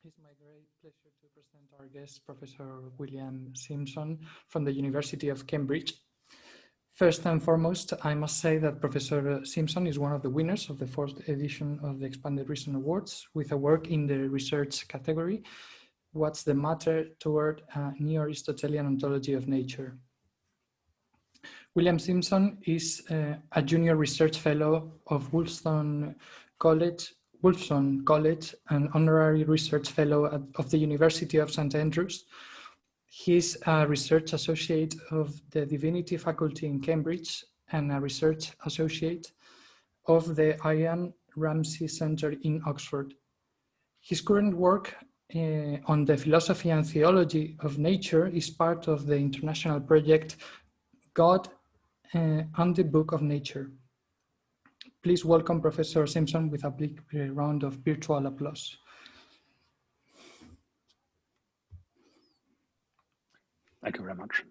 It's my great pleasure to present our guest, Professor William Simpson from the University of Cambridge. First and foremost, I must say that Professor Simpson is one of the winners of the 4th edition of the Expanded Reason Awards with a work in the research category, What's the Matter Toward a Neo-Aristotelian Ontology of Nature. William Simpson is a junior research fellow of Wolfson College, and honorary research fellow of the University of St. Andrews. He's a research associate of the Divinity Faculty in Cambridge and a research associate of the Ian Ramsey Center in Oxford. His current work on the philosophy and theology of nature is part of the international project God and the Book of Nature. Please welcome Professor Simpson with a big round of virtual applause. Thank you very much.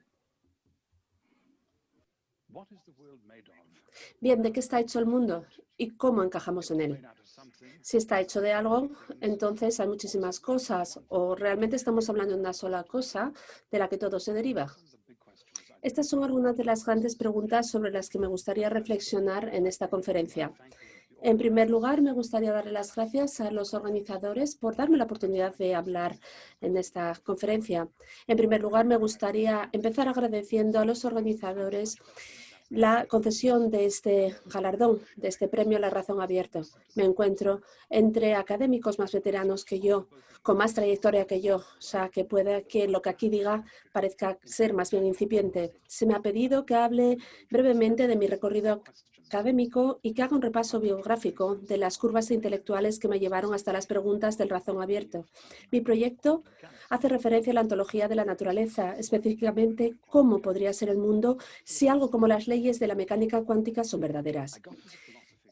What is the world made of? Bien, ¿de qué está hecho el mundo y cómo encajamos en él? Si está hecho de algo, entonces hay muchísimas cosas, o realmente estamos hablando de una sola cosa de la que todo se deriva. Estas son algunas de las grandes preguntas sobre las que me gustaría reflexionar en esta conferencia. En primer lugar, me gustaría darle las gracias a los organizadores por darme la oportunidad de hablar en esta conferencia. En primer lugar, me gustaría empezar agradeciendo a los organizadores la concesión de este galardón, de este premio a la razón abierta. Me encuentro entre académicos más veteranos que yo, con más trayectoria que yo, o sea, que puede que lo que aquí diga parezca ser más bien incipiente. Se me ha pedido que hable brevemente de mi recorrido académico y que haga un repaso biográfico de las curvas intelectuales que me llevaron hasta las preguntas del razón abierto. Mi proyecto hace referencia a la ontología de la naturaleza, específicamente cómo podría ser el mundo si algo como las leyes de la mecánica cuántica son verdaderas.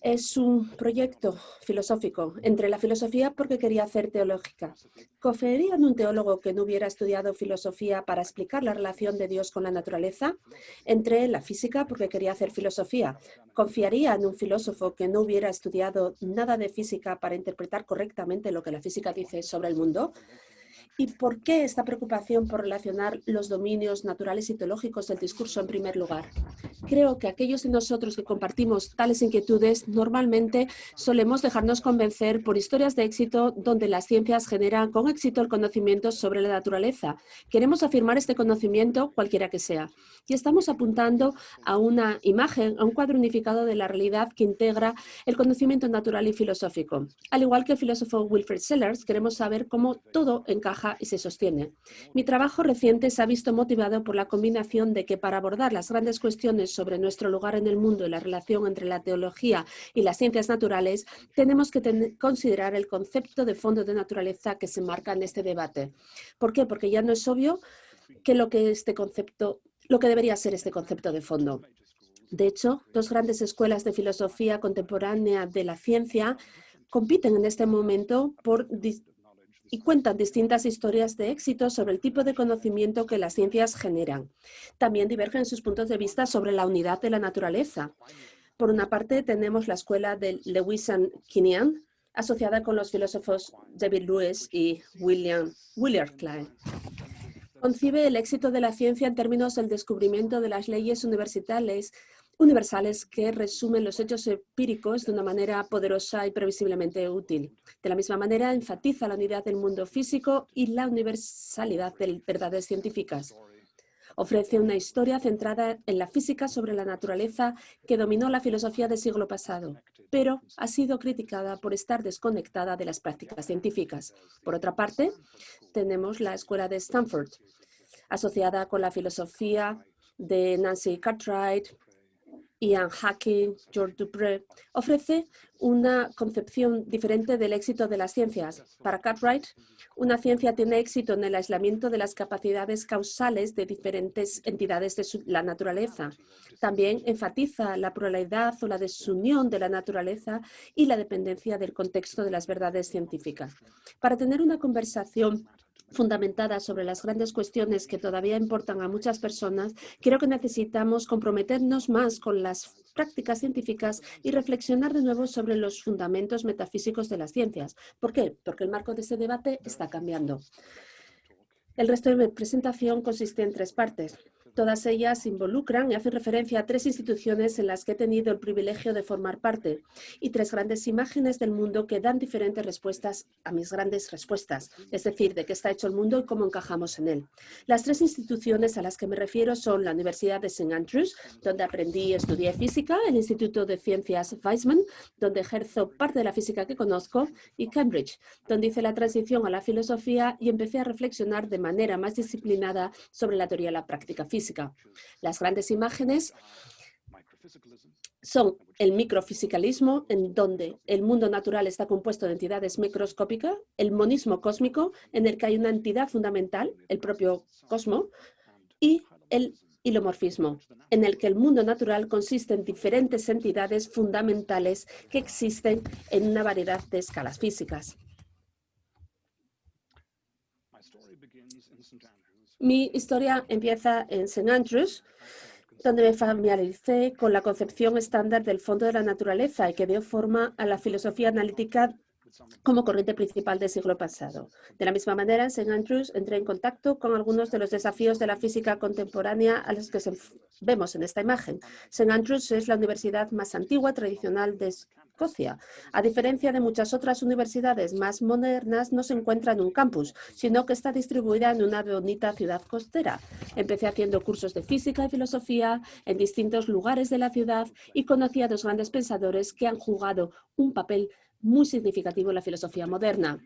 Es un proyecto filosófico. Entré en la filosofía porque quería hacer teológica. ¿Confiaría en un teólogo que no hubiera estudiado filosofía para explicar la relación de Dios con la naturaleza? Entré en la física porque quería hacer filosofía. ¿Confiaría en un filósofo que no hubiera estudiado nada de física para interpretar correctamente lo que la física dice sobre el mundo? ¿Y por qué esta preocupación por relacionar los dominios naturales y teológicos del discurso en primer lugar? Creo que aquellos de nosotros que compartimos tales inquietudes normalmente solemos dejarnos convencer por historias de éxito donde las ciencias generan con éxito el conocimiento sobre la naturaleza. Queremos afirmar este conocimiento cualquiera que sea. Y estamos apuntando a una imagen, a un cuadro unificado de la realidad que integra el conocimiento natural y filosófico. Al igual que el filósofo Wilfrid Sellars, queremos saber cómo todo encaja y se sostiene. Mi trabajo reciente se ha visto motivado por la combinación de que para abordar las grandes cuestiones sobre nuestro lugar en el mundo y la relación entre la teología y las ciencias naturales, tenemos que considerar el concepto de fondo de naturaleza que se marca en este debate. ¿Por qué? Porque ya no es obvio que lo que debería ser este concepto de fondo. De hecho, dos grandes escuelas de filosofía contemporánea de la ciencia compiten en este momento y cuentan distintas historias de éxito sobre el tipo de conocimiento que las ciencias generan. También divergen sus puntos de vista sobre la unidad de la naturaleza. Por una parte, tenemos la escuela de Lewisian-Kinian, asociada con los filósofos David Lewis y Willard Klein. Concibe el éxito de la ciencia en términos del descubrimiento de las leyes universales que resumen los hechos empíricos de una manera poderosa y previsiblemente útil. De la misma manera, enfatiza la unidad del mundo físico y la universalidad de verdades científicas. Ofrece una historia centrada en la física sobre la naturaleza que dominó la filosofía del siglo pasado, pero ha sido criticada por estar desconectada de las prácticas científicas. Por otra parte, tenemos la escuela de Stanford, asociada con la filosofía de Nancy Cartwright, Ian Hacking, George Dupré, ofrece una concepción diferente del éxito de las ciencias. Para Cartwright, una ciencia tiene éxito en el aislamiento de las capacidades causales de diferentes entidades de la naturaleza. También enfatiza la pluralidad o la desunión de la naturaleza y la dependencia del contexto de las verdades científicas. Para tener una conversación fundamentada sobre las grandes cuestiones que todavía importan a muchas personas, creo que necesitamos comprometernos más con las prácticas científicas y reflexionar de nuevo sobre los fundamentos metafísicos de las ciencias. ¿Por qué? Porque el marco de ese debate está cambiando. El resto de mi presentación consiste en 3 partes. Todas ellas involucran y hacen referencia a 3 instituciones en las que he tenido el privilegio de formar parte y 3 grandes imágenes del mundo que dan diferentes respuestas a mis grandes respuestas, es decir, de qué está hecho el mundo y cómo encajamos en él. Las 3 instituciones a las que me refiero son la Universidad de St. Andrews, donde aprendí y estudié física, el Instituto de Ciencias Weizmann, donde ejerzo parte de la física que conozco, y Cambridge, donde hice la transición a la filosofía y empecé a reflexionar de manera más disciplinada sobre la teoría y la práctica física. Las grandes imágenes son el microfisicalismo, en donde el mundo natural está compuesto de entidades microscópicas, el monismo cósmico, en el que hay una entidad fundamental, el propio cosmos, y el hilomorfismo, en el que el mundo natural consiste en diferentes entidades fundamentales que existen en una variedad de escalas físicas. Mi historia empieza en St. Andrews, donde me familiaricé con la concepción estándar del fondo de la naturaleza y que dio forma a la filosofía analítica como corriente principal del siglo pasado. De la misma manera, en St. Andrews entré en contacto con algunos de los desafíos de la física contemporánea a los que vemos en esta imagen. St. Andrews es la universidad más antigua, tradicional de Escocia. A diferencia de muchas otras universidades más modernas, no se encuentra en un campus, sino que está distribuida en una bonita ciudad costera. Empecé haciendo cursos de física y filosofía en distintos lugares de la ciudad y conocí a 2 grandes pensadores que han jugado un papel muy significativo en la filosofía moderna.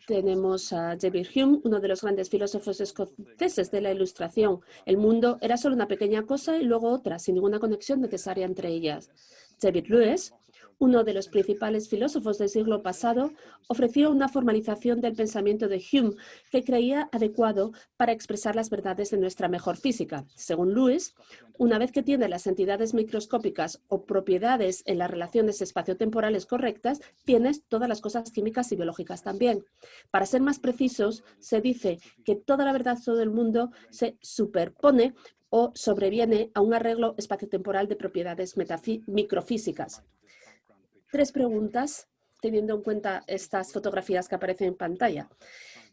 Tenemos a David Hume, uno de los grandes filósofos escoceses de la Ilustración. El mundo era solo una pequeña cosa y luego otra, sin ninguna conexión necesaria entre ellas. David Lewis, uno de los principales filósofos del siglo pasado, ofreció una formalización del pensamiento de Hume que creía adecuado para expresar las verdades de nuestra mejor física. Según Lewis, una vez que tiene las entidades microscópicas o propiedades en las relaciones espaciotemporales correctas, tienes todas las cosas químicas y biológicas también. Para ser más precisos, se dice que toda la verdad de todo el mundo se superpone o sobreviene a un arreglo espaciotemporal de propiedades microfísicas. 3 preguntas, teniendo en cuenta estas fotografías que aparecen en pantalla.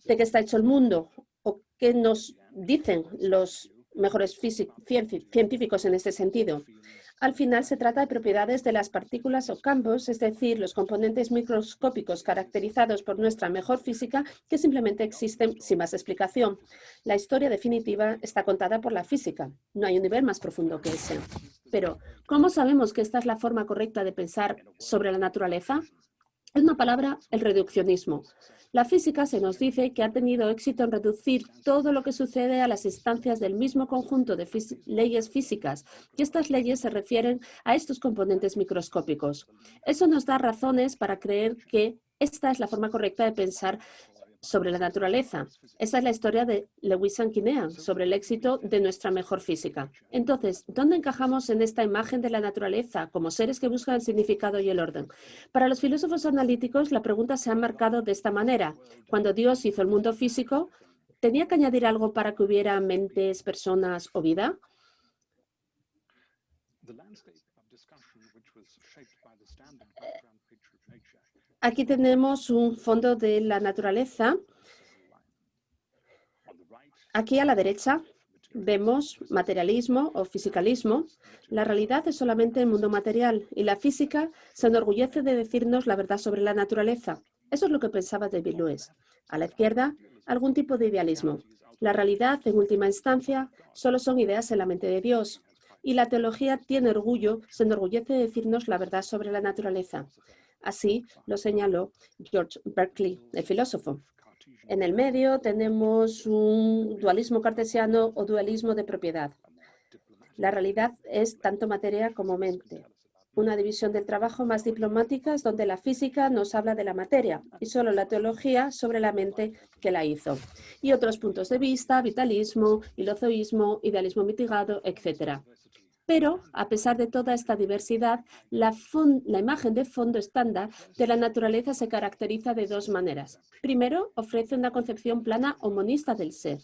¿De qué está hecho el mundo? ¿O qué nos dicen los mejores científicos en este sentido? Al final se trata de propiedades de las partículas o campos, es decir, los componentes microscópicos caracterizados por nuestra mejor física que simplemente existen sin más explicación. La historia definitiva está contada por la física. No hay un nivel más profundo que ese. Pero, ¿cómo sabemos que esta es la forma correcta de pensar sobre la naturaleza? En una palabra, el reduccionismo. La física se nos dice que ha tenido éxito en reducir todo lo que sucede a las instancias del mismo conjunto de leyes físicas, y estas leyes se refieren a estos componentes microscópicos. Eso nos da razones para creer que esta es la forma correcta de pensar sobre la naturaleza. Esa es la historia de Lewis Sanquinea sobre el éxito de nuestra mejor física. Entonces, ¿dónde encajamos en esta imagen de la naturaleza como seres que buscan el significado y el orden? Para los filósofos analíticos, la pregunta se ha marcado de esta manera. Cuando Dios hizo el mundo físico, ¿tenía que añadir algo para que hubiera mentes, personas o vida? Aquí tenemos un fondo de la naturaleza. Aquí a la derecha vemos materialismo o fisicalismo. La realidad es solamente el mundo material y la física se enorgullece de decirnos la verdad sobre la naturaleza. Eso es lo que pensaba David Lewis. A la izquierda, algún tipo de idealismo. La realidad, en última instancia, solo son ideas en la mente de Dios. Y la teología tiene orgullo, se enorgullece de decirnos la verdad sobre la naturaleza. Así lo señaló George Berkeley, el filósofo. En el medio tenemos un dualismo cartesiano o dualismo de propiedad. La realidad es tanto materia como mente. Una división del trabajo más diplomática es donde la física nos habla de la materia y solo la teología sobre la mente que la hizo. Y otros puntos de vista, vitalismo, hilozoísmo, idealismo mitigado, etc. Pero, a pesar de toda esta diversidad, la imagen de fondo estándar de la naturaleza se caracteriza de dos maneras. Primero, ofrece una concepción plana o monista del ser.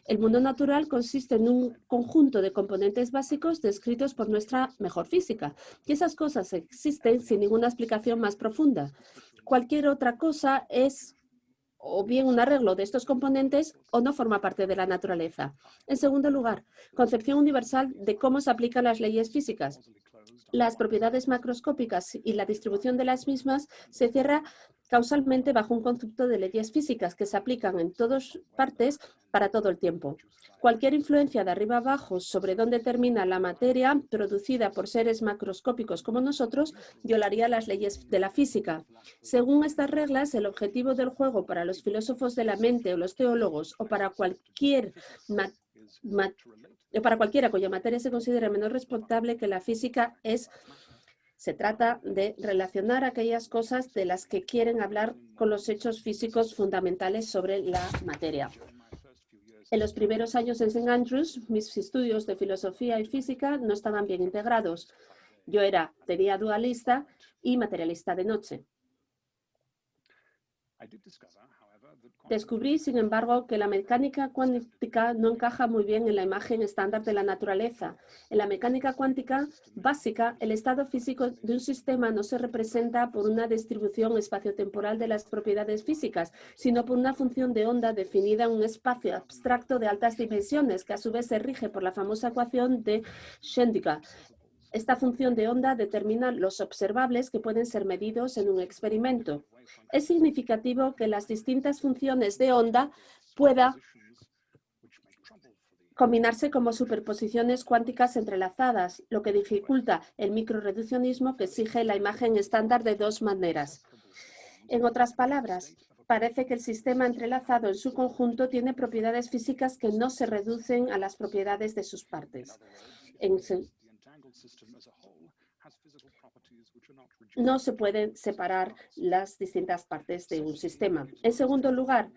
El mundo natural consiste en un conjunto de componentes básicos descritos por nuestra mejor física, y esas cosas existen sin ninguna explicación más profunda. Cualquier otra cosa es o bien un arreglo de estos componentes o no forma parte de la naturaleza. En segundo lugar, concepción universal de cómo se aplican las leyes físicas. Las propiedades macroscópicas y la distribución de las mismas se cierra causalmente bajo un concepto de leyes físicas que se aplican en todas partes para todo el tiempo. Cualquier influencia de arriba abajo sobre dónde termina la materia producida por seres macroscópicos como nosotros violaría las leyes de la física. Según estas reglas, el objetivo del juego para los filósofos de la mente o los teólogos o para cualquiera cuya materia se considere menos responsable que la física se trata de relacionar aquellas cosas de las que quieren hablar con los hechos físicos fundamentales sobre la materia. En los primeros años en St. Andrews, mis estudios de filosofía y física no estaban bien integrados. Yo era de día dualista y materialista de noche. Descubrí, sin embargo, que la mecánica cuántica no encaja muy bien en la imagen estándar de la naturaleza. En la mecánica cuántica básica, el estado físico de un sistema no se representa por una distribución espaciotemporal de las propiedades físicas, sino por una función de onda definida en un espacio abstracto de altas dimensiones, que a su vez se rige por la famosa ecuación de Schrödinger. Esta función de onda determina los observables que pueden ser medidos en un experimento. Es significativo que las distintas funciones de onda puedan combinarse como superposiciones cuánticas entrelazadas, lo que dificulta el microrreduccionismo que exige la imagen estándar de dos maneras. En otras palabras, parece que el sistema entrelazado en su conjunto tiene propiedades físicas que no se reducen a las propiedades de sus partes. No se pueden separar las distintas partes de un sistema. En segundo lugar,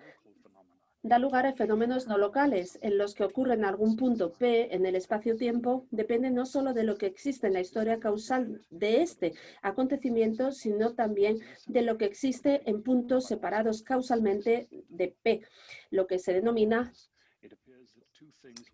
da lugar a fenómenos no locales, en los que ocurre en algún punto P en el espacio-tiempo, depende no solo de lo que existe en la historia causal de este acontecimiento, sino también de lo que existe en puntos separados causalmente de P, lo que se denomina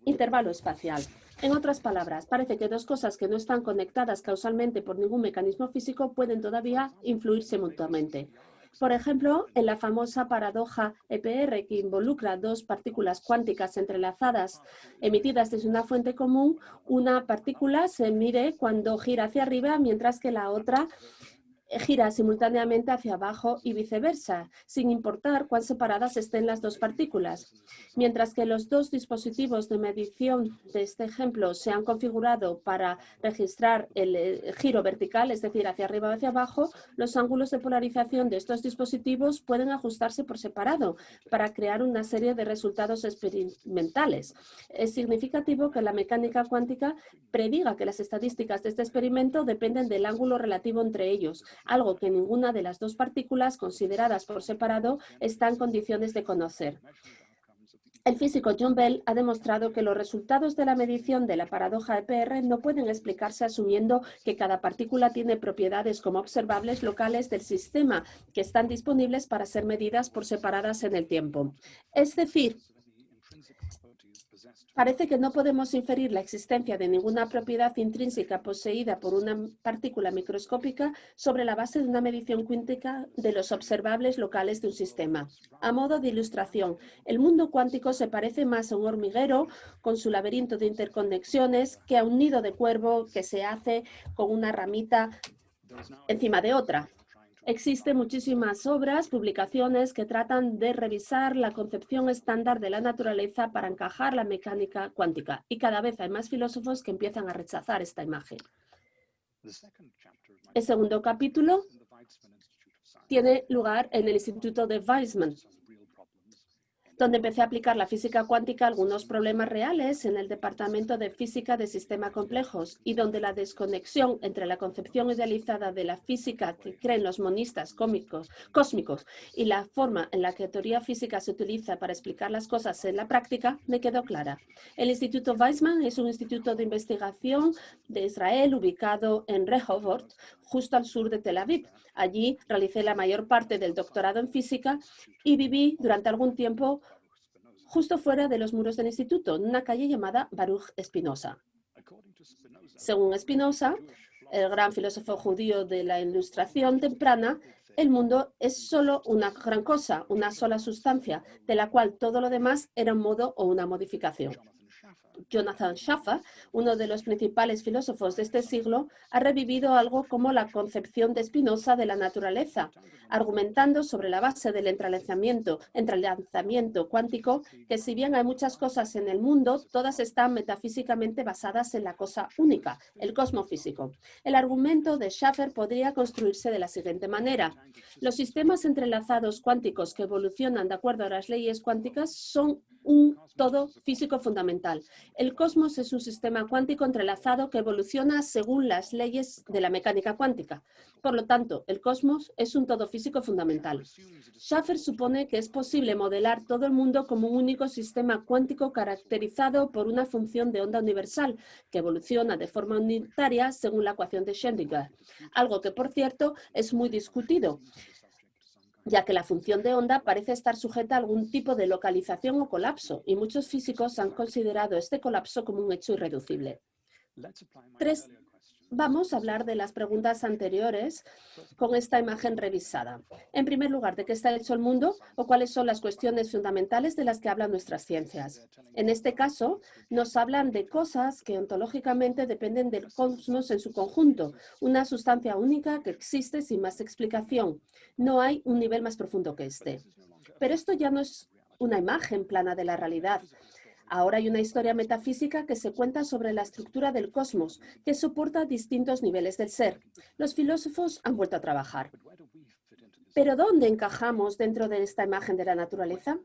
intervalo espacial. En otras palabras, parece que dos cosas que no están conectadas causalmente por ningún mecanismo físico pueden todavía influirse mutuamente. Por ejemplo, en la famosa paradoja EPR, que involucra dos partículas cuánticas entrelazadas emitidas desde una fuente común, una partícula se mide cuando gira hacia arriba, mientras que la otra gira simultáneamente hacia abajo y viceversa, sin importar cuán separadas estén las dos partículas. Mientras que los dos dispositivos de medición de este ejemplo se han configurado para registrar el giro vertical, es decir, hacia arriba o hacia abajo, los ángulos de polarización de estos dispositivos pueden ajustarse por separado para crear una serie de resultados experimentales. Es significativo que la mecánica cuántica prediga que las estadísticas de este experimento dependen del ángulo relativo entre ellos, algo que ninguna de las dos partículas consideradas por separado está en condiciones de conocer. El físico John Bell ha demostrado que los resultados de la medición de la paradoja EPR no pueden explicarse asumiendo que cada partícula tiene propiedades como observables locales del sistema que están disponibles para ser medidas por separadas en el tiempo. Es decir, parece que no podemos inferir la existencia de ninguna propiedad intrínseca poseída por una partícula microscópica sobre la base de una medición cuántica de los observables locales de un sistema. A modo de ilustración, el mundo cuántico se parece más a un hormiguero con su laberinto de interconexiones que a un nido de cuervo que se hace con una ramita encima de otra. Existen muchísimas obras, publicaciones que tratan de revisar la concepción estándar de la naturaleza para encajar la mecánica cuántica y cada vez hay más filósofos que empiezan a rechazar esta imagen. El segundo capítulo tiene lugar en el Instituto de Weizmann. donde empecé a aplicar la física cuántica a algunos problemas reales en el Departamento de Física de Sistemas Complejos y donde la desconexión entre la concepción idealizada de la física que creen los monistas cósmicos y la forma en la que teoría física se utiliza para explicar las cosas en la práctica me quedó clara. El Instituto Weizmann es un instituto de investigación de Israel ubicado en Rehovot, justo al sur de Tel Aviv. Allí realicé la mayor parte del doctorado en física y viví durante algún tiempo justo fuera de los muros del instituto, en una calle llamada Baruch Spinoza. Según Spinoza, el gran filósofo judío de la Ilustración temprana, el mundo es solo una gran cosa, una sola sustancia, de la cual todo lo demás era un modo o una modificación. Jonathan Schaffer, uno de los principales filósofos de este siglo, ha revivido algo como la concepción de Spinoza de la naturaleza, argumentando sobre la base del entrelazamiento cuántico que si bien hay muchas cosas en el mundo, todas están metafísicamente basadas en la cosa única, el cosmos físico. El argumento de Schaffer podría construirse de la siguiente manera. Los sistemas entrelazados cuánticos que evolucionan de acuerdo a las leyes cuánticas son un todo físico fundamental. El cosmos es un sistema cuántico entrelazado que evoluciona según las leyes de la mecánica cuántica. Por lo tanto, el cosmos es un todo físico fundamental. Schaffer supone que es posible modelar todo el mundo como un único sistema cuántico caracterizado por una función de onda universal que evoluciona de forma unitaria según la ecuación de Schrödinger, algo que, por cierto, es muy discutido, ya que la función de onda parece estar sujeta a algún tipo de localización o colapso, y muchos físicos han considerado este colapso como un hecho irreducible. Vamos a hablar de las preguntas anteriores con esta imagen revisada. En primer lugar, ¿de qué está hecho el mundo o cuáles son las cuestiones fundamentales de las que hablan nuestras ciencias? En este caso, nos hablan de cosas que ontológicamente dependen del cosmos en su conjunto, una sustancia única que existe sin más explicación. No hay un nivel más profundo que este. Pero esto ya no es una imagen plana de la realidad. Ahora hay una historia metafísica que se cuenta sobre la estructura del cosmos, que soporta distintos niveles del ser. Los filósofos han vuelto a trabajar. ¿Pero dónde encajamos dentro de esta imagen de la naturaleza?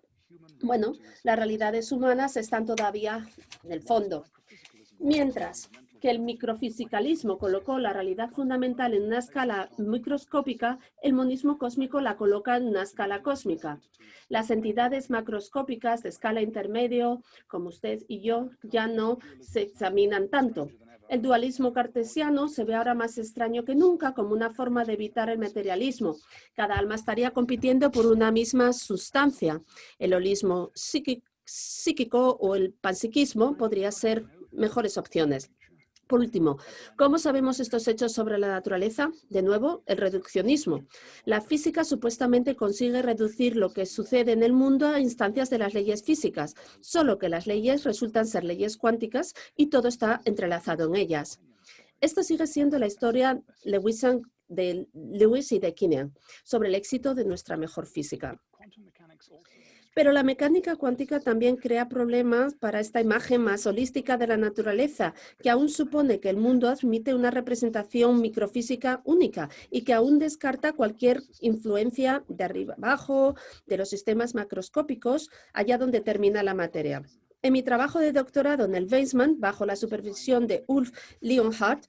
Bueno, las realidades humanas están todavía en el fondo. Mientras que el microfisicalismo colocó la realidad fundamental en una escala microscópica, el monismo cósmico la coloca en una escala cósmica. Las entidades macroscópicas de escala intermedio, como usted y yo, ya no se examinan tanto. El dualismo cartesiano se ve ahora más extraño que nunca como una forma de evitar el materialismo. Cada alma estaría compitiendo por una misma sustancia. El holismo psíquico o el panpsiquismo podría ser mejores opciones. Por último, ¿cómo sabemos estos hechos sobre la naturaleza? De nuevo, el reduccionismo. La física supuestamente consigue reducir lo que sucede en el mundo a instancias de las leyes físicas, solo que las leyes resultan ser leyes cuánticas y todo está entrelazado en ellas. Esta sigue siendo la historia de Lewis y de Kinnear sobre el éxito de nuestra mejor física. Pero la mecánica cuántica también crea problemas para esta imagen más holística de la naturaleza, que aún supone que el mundo admite una representación microfísica única y que aún descarta cualquier influencia de arriba abajo de los sistemas macroscópicos allá donde termina la materia. En mi trabajo de doctorado en el Weizmann, bajo la supervisión de Ulf Leonhardt,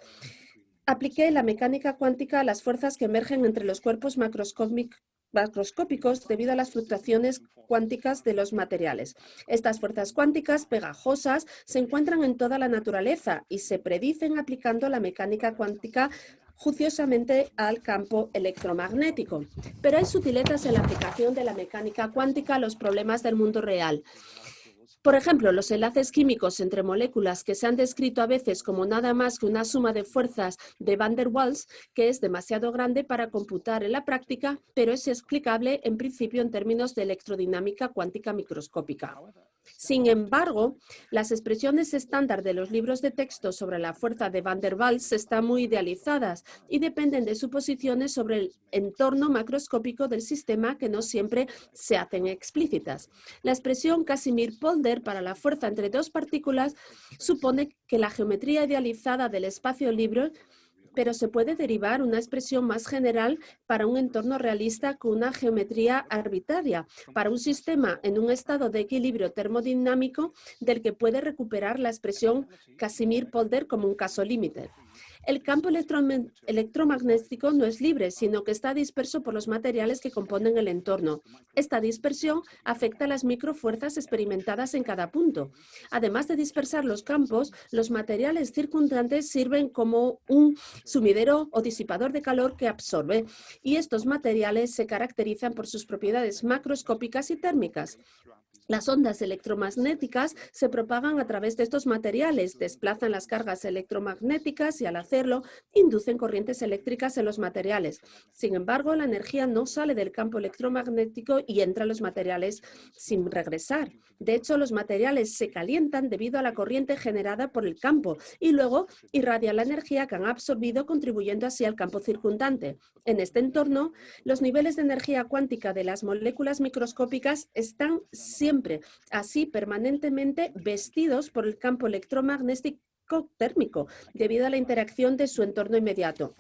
apliqué la mecánica cuántica a las fuerzas que emergen entre los cuerpos macroscópicos debido a las fluctuaciones cuánticas de los materiales. Estas fuerzas cuánticas pegajosas se encuentran en toda la naturaleza y se predicen aplicando la mecánica cuántica juiciosamente al campo electromagnético. Pero hay sutilezas en la aplicación de la mecánica cuántica a los problemas del mundo real. Por ejemplo, los enlaces químicos entre moléculas que se han descrito a veces como nada más que una suma de fuerzas de Van der Waals, que es demasiado grande para computar en la práctica, pero es explicable en principio en términos de electrodinámica cuántica microscópica. Sin embargo, las expresiones estándar de los libros de texto sobre la fuerza de Van der Waals están muy idealizadas y dependen de suposiciones sobre el entorno macroscópico del sistema que no siempre se hacen explícitas. La expresión Casimir-Polder para la fuerza entre dos partículas supone que la geometría idealizada del espacio libre pero se puede derivar una expresión más general para un entorno realista con una geometría arbitraria, para un sistema en un estado de equilibrio termodinámico del que puede recuperar la expresión Casimir-Polder como un caso límite. El campo electromagnético no es libre, sino que está disperso por los materiales que componen el entorno. Esta dispersión afecta a las microfuerzas experimentadas en cada punto. Además de dispersar los campos, los materiales circundantes sirven como un sumidero o disipador de calor que absorbe, y estos materiales se caracterizan por sus propiedades macroscópicas y térmicas. Las ondas electromagnéticas se propagan a través de estos materiales, desplazan las cargas electromagnéticas y al hacerlo inducen corrientes eléctricas en los materiales. Sin embargo, la energía no sale del campo electromagnético y entra en los materiales sin regresar. De hecho, los materiales se calientan debido a la corriente generada por el campo y luego irradian la energía que han absorbido, contribuyendo así al campo circundante. En este entorno, los niveles de energía cuántica de las moléculas microscópicas están siempre así permanentemente vestidos por el campo electromagnético térmico debido a la interacción de su entorno inmediato.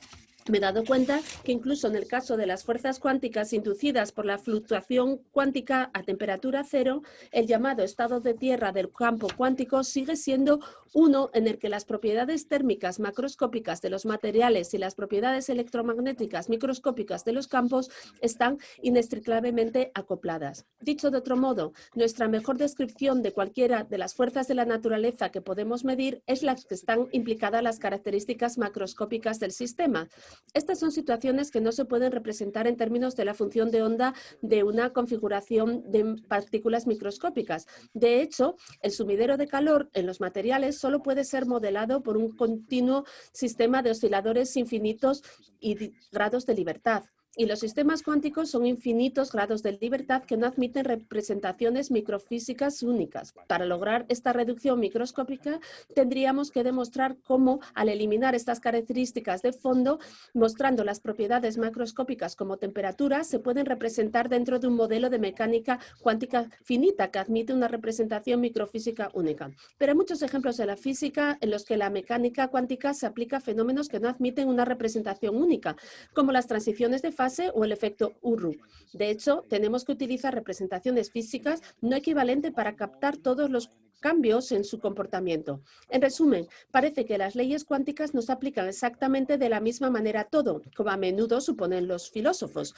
Me he dado cuenta que incluso en el caso de las fuerzas cuánticas inducidas por la fluctuación cuántica a temperatura cero, el llamado estado de tierra del campo cuántico sigue siendo uno en el que las propiedades térmicas macroscópicas de los materiales y las propiedades electromagnéticas microscópicas de los campos están inextricablemente acopladas. Dicho de otro modo, nuestra mejor descripción de cualquiera de las fuerzas de la naturaleza que podemos medir es las que están implicadas en las características macroscópicas del sistema. Estas son situaciones que no se pueden representar en términos de la función de onda de una configuración de partículas microscópicas. De hecho, el sumidero de calor en los materiales solo puede ser modelado por un continuo sistema de osciladores infinitos y grados de libertad. Y los sistemas cuánticos son infinitos grados de libertad que no admiten representaciones microfísicas únicas. Para lograr esta reducción microscópica, tendríamos que demostrar cómo, al eliminar estas características de fondo, mostrando las propiedades macroscópicas como temperatura, se pueden representar dentro de un modelo de mecánica cuántica finita que admite una representación microfísica única. Pero hay muchos ejemplos en la física en los que la mecánica cuántica se aplica a fenómenos que no admiten una representación única, como las transiciones de fase o el efecto Urru. De hecho, tenemos que utilizar representaciones físicas no equivalentes para captar todos los cambios en su comportamiento. En resumen, parece que las leyes cuánticas no se aplican exactamente de la misma manera a todo, como a menudo suponen los filósofos.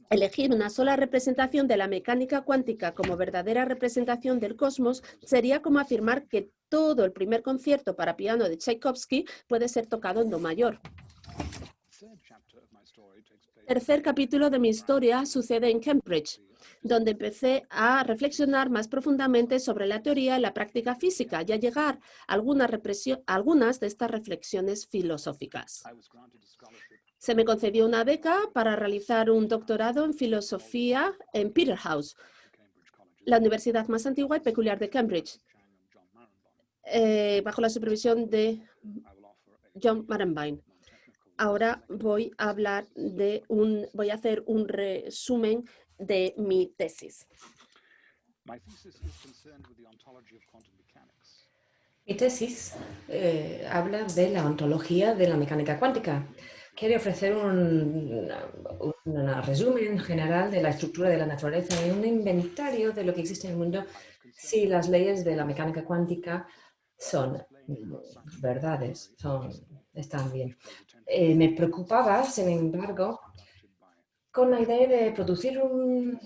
Elegir una sola representación de la mecánica cuántica como verdadera representación del cosmos sería como afirmar que todo el primer concierto para piano de Tchaikovsky puede ser tocado en do mayor. Tercer capítulo de mi historia sucede en Cambridge, donde empecé a reflexionar más profundamente sobre la teoría y la práctica física y a llegar a algunas de estas reflexiones filosóficas. Se me concedió una beca para realizar un doctorado en filosofía en Peterhouse, la universidad más antigua y peculiar de Cambridge, bajo la supervisión de John Marenbine. Ahora voy a hacer un resumen de mi tesis. Mi tesis habla de la ontología de la mecánica cuántica. Quiere ofrecer un resumen general de la estructura de la naturaleza y un inventario de lo que existe en el mundo si las leyes de la mecánica cuántica son verdades, están bien. Me preocupaba, sin embargo, con la idea de producir un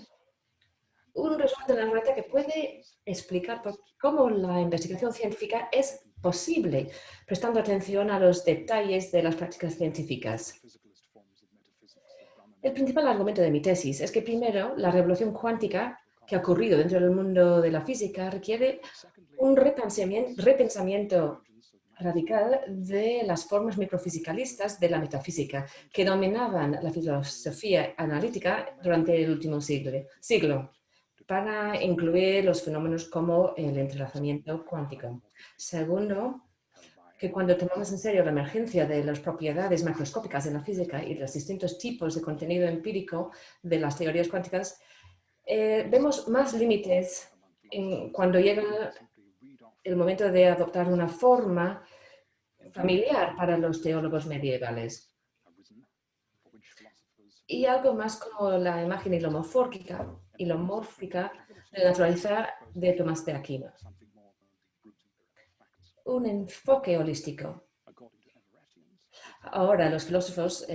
resumen de la naturaleza que puede explicar cómo la investigación científica es posible, prestando atención a los detalles de las prácticas científicas. El principal argumento de mi tesis es que, primero, la revolución cuántica que ha ocurrido dentro del mundo de la física requiere un repensamiento radical de las formas microfisicalistas de la metafísica que dominaban la filosofía analítica durante el último siglo para incluir los fenómenos como el entrelazamiento cuántico. Segundo, que cuando tomamos en serio la emergencia de las propiedades macroscópicas de la física y los distintos tipos de contenido empírico de las teorías cuánticas, vemos más límites cuando llega el momento de adoptar una forma familiar para los teólogos medievales. Y algo más como la imagen ilomórfica de la naturaleza de Tomás de Aquino. Un enfoque holístico. Ahora, los filósofos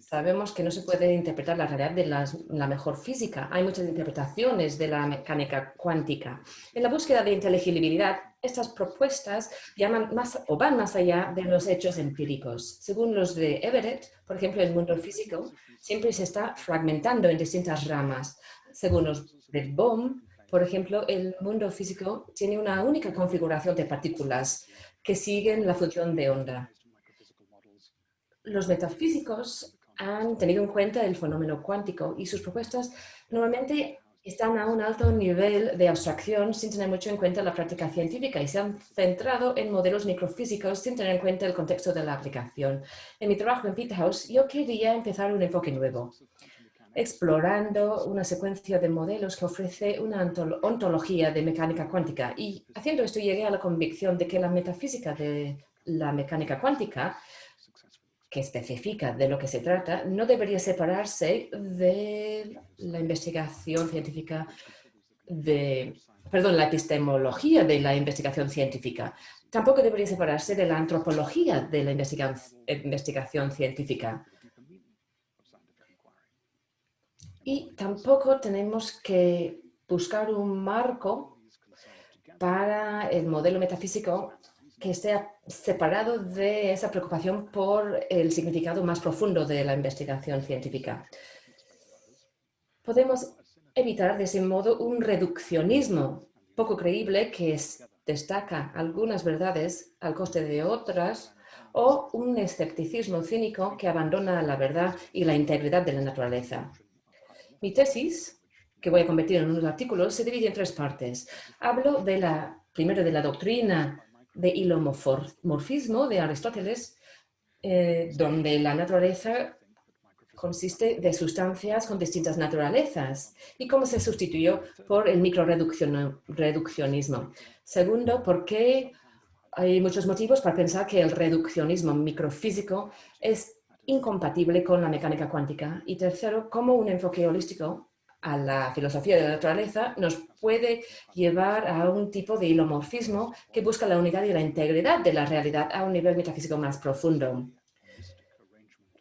sabemos que no se puede interpretar la realidad de la mejor física. Hay muchas interpretaciones de la mecánica cuántica. En la búsqueda de inteligibilidad, estas propuestas van más allá de los hechos empíricos. Según los de Everett, por ejemplo, el mundo físico siempre se está fragmentando en distintas ramas. Según los de Bohm, por ejemplo, el mundo físico tiene una única configuración de partículas que siguen la función de onda. Los metafísicos han tenido en cuenta el fenómeno cuántico y sus propuestas normalmente están a un alto nivel de abstracción sin tener mucho en cuenta la práctica científica y se han centrado en modelos microfísicos sin tener en cuenta el contexto de la aplicación. En mi trabajo en Peterhouse, yo quería empezar un enfoque nuevo, explorando una secuencia de modelos que ofrece una ontología de mecánica cuántica. Y haciendo esto llegué a la convicción de que la metafísica de la mecánica cuántica, que especifica de lo que se trata, no debería separarse de la investigación científica la epistemología de la investigación científica. Tampoco debería separarse de la antropología de la investigación científica. Y tampoco tenemos que buscar un marco para el modelo metafísico que esté separado de esa preocupación por el significado más profundo de la investigación científica. Podemos evitar de ese modo un reduccionismo poco creíble que destaca algunas verdades al coste de otras o un escepticismo cínico que abandona la verdad y la integridad de la naturaleza. Mi tesis, que voy a convertir en unos artículos, se divide en tres partes. Hablo primero de la doctrina de hilomorfismo de Aristóteles, donde la naturaleza consiste de sustancias con distintas naturalezas y cómo se sustituyó por el microreduccionismo. Segundo, por qué hay muchos motivos para pensar que el reduccionismo microfísico es incompatible con la mecánica cuántica. Y tercero, cómo un enfoque holístico a la filosofía de la naturaleza nos puede llevar a un tipo de hilomorfismo que busca la unidad y la integridad de la realidad a un nivel metafísico más profundo.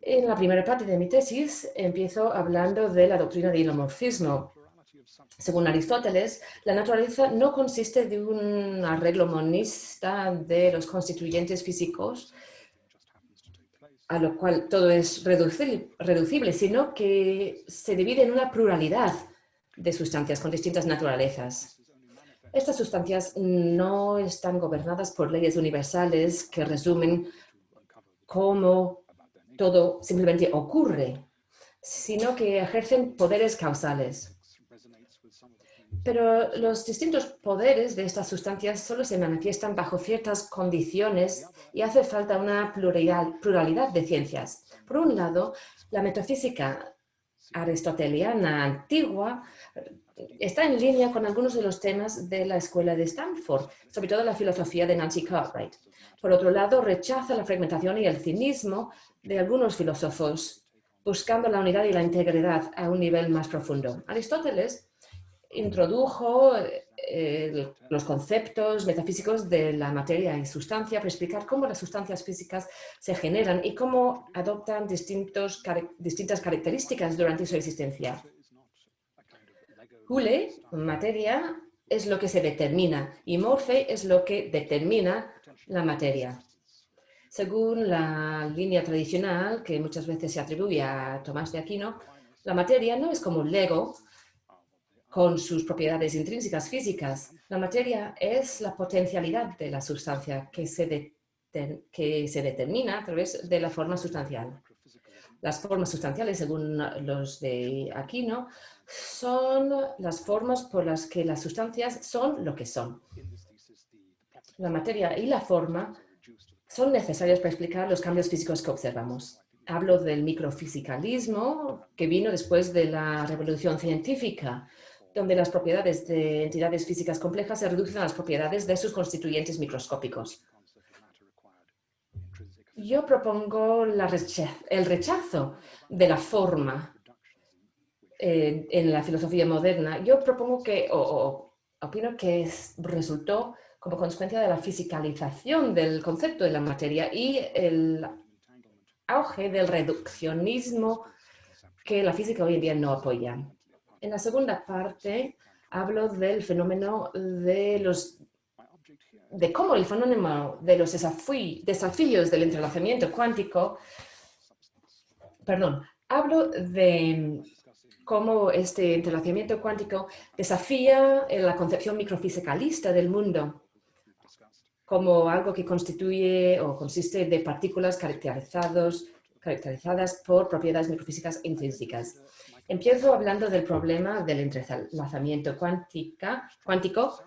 En la primera parte de mi tesis empiezo hablando de la doctrina de hilomorfismo. Según Aristóteles, la naturaleza no consiste de un arreglo monista de los constituyentes físicos, a lo cual todo es reducible, sino que se divide en una pluralidad de sustancias con distintas naturalezas. Estas sustancias no están gobernadas por leyes universales que resumen cómo todo simplemente ocurre, sino que ejercen poderes causales. Pero los distintos poderes de estas sustancias solo se manifiestan bajo ciertas condiciones y hace falta una pluralidad de ciencias. Por un lado, la metafísica aristoteliana antigua está en línea con algunos de los temas de la escuela de Stanford, sobre todo la filosofía de Nancy Cartwright. Por otro lado, rechaza la fragmentación y el cinismo de algunos filósofos, buscando la unidad y la integridad a un nivel más profundo. Aristóteles introdujo los conceptos metafísicos de la materia y sustancia para explicar cómo las sustancias físicas se generan y cómo adoptan distintas características durante su existencia. Hule, materia, es lo que se determina y morfe es lo que determina la materia. Según la línea tradicional, que muchas veces se atribuye a Tomás de Aquino, la materia no es como un Lego con sus propiedades intrínsecas físicas. La materia es la potencialidad de la sustancia que se determina a través de la forma sustancial. Las formas sustanciales, según los de Aquino, son las formas por las que las sustancias son lo que son. La materia y la forma son necesarias para explicar los cambios físicos que observamos. Hablo del microfisicalismo que vino después de la revolución científica, donde las propiedades de entidades físicas complejas se reducen a las propiedades de sus constituyentes microscópicos. Yo propongo el rechazo de la forma en la filosofía moderna. Yo propongo que, opino que resultó como consecuencia de la fisicalización del concepto de la materia y el auge del reduccionismo que la física hoy en día no apoya. En la segunda parte hablo del fenómeno de cómo el fenómeno de los desafíos del entrelazamiento cuántico, hablo de cómo este entrelazamiento cuántico desafía la concepción microfisicalista del mundo como algo que constituye o consiste de partículas caracterizadas por propiedades microfísicas intrínsecas. Empiezo hablando del problema del entrelazamiento cuántico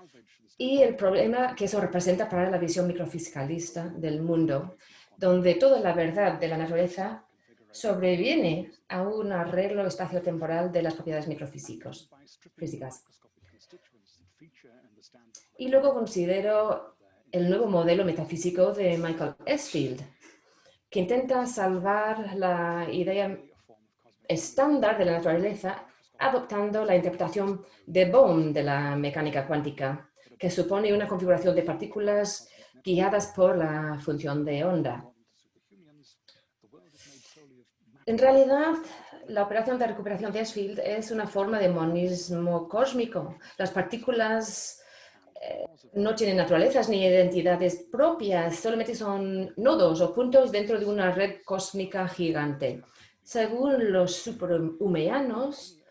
y el problema que eso representa para la visión microfisicalista del mundo, donde toda la verdad de la naturaleza sobreviene a un arreglo espaciotemporal de las propiedades microfísicas. Y luego considero el nuevo modelo metafísico de Michael Esfield, que intenta salvar la idea estándar de la naturaleza adoptando la interpretación de Bohm de la mecánica cuántica, que supone una configuración de partículas guiadas por la función de onda. En realidad, la operación de recuperación de Esfield es una forma de monismo cósmico. Las partículas no tienen naturalezas ni identidades propias, solamente son nodos o puntos dentro de una red cósmica gigante. Según los superhumanos,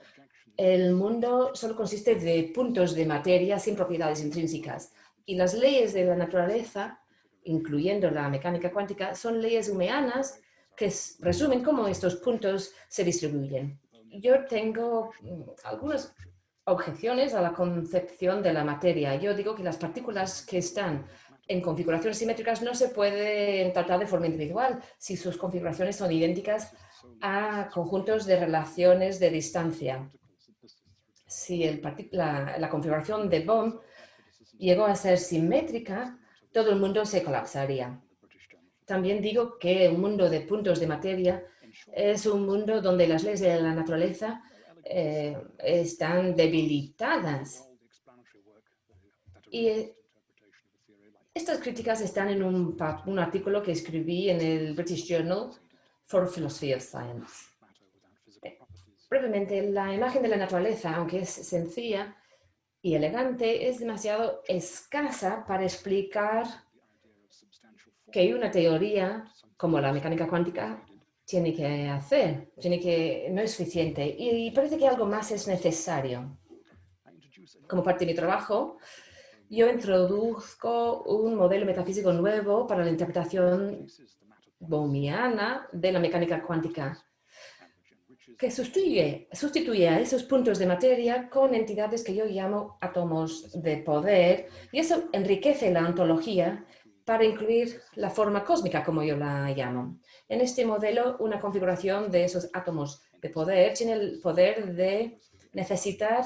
el mundo solo consiste de puntos de materia sin propiedades intrínsecas y las leyes de la naturaleza, incluyendo la mecánica cuántica, son leyes humanas que resumen cómo estos puntos se distribuyen. Yo tengo algunas objeciones a la concepción de la materia. Yo digo que las partículas que están en configuraciones simétricas no se pueden tratar de forma individual si sus configuraciones son idénticas a conjuntos de relaciones de distancia. Si la configuración de Bohm llegó a ser simétrica, todo el mundo se colapsaría. También digo que un mundo de puntos de materia es un mundo donde las leyes de la naturaleza están debilitadas. Y estas críticas están en un artículo que escribí en el British Journal for Philosophy of Science. Brevemente, la imagen de la naturaleza, aunque es sencilla y elegante, es demasiado escasa para explicar que una teoría como la mecánica cuántica tiene que hacer, no es suficiente y parece que algo más es necesario. Como parte de mi trabajo, yo introduzco un modelo metafísico nuevo para la interpretación bohmiana de la mecánica cuántica, que sustituye a esos puntos de materia con entidades que yo llamo átomos de poder, y eso enriquece la ontología para incluir la forma cósmica, como yo la llamo. En este modelo, una configuración de esos átomos de poder tiene el poder de necesitar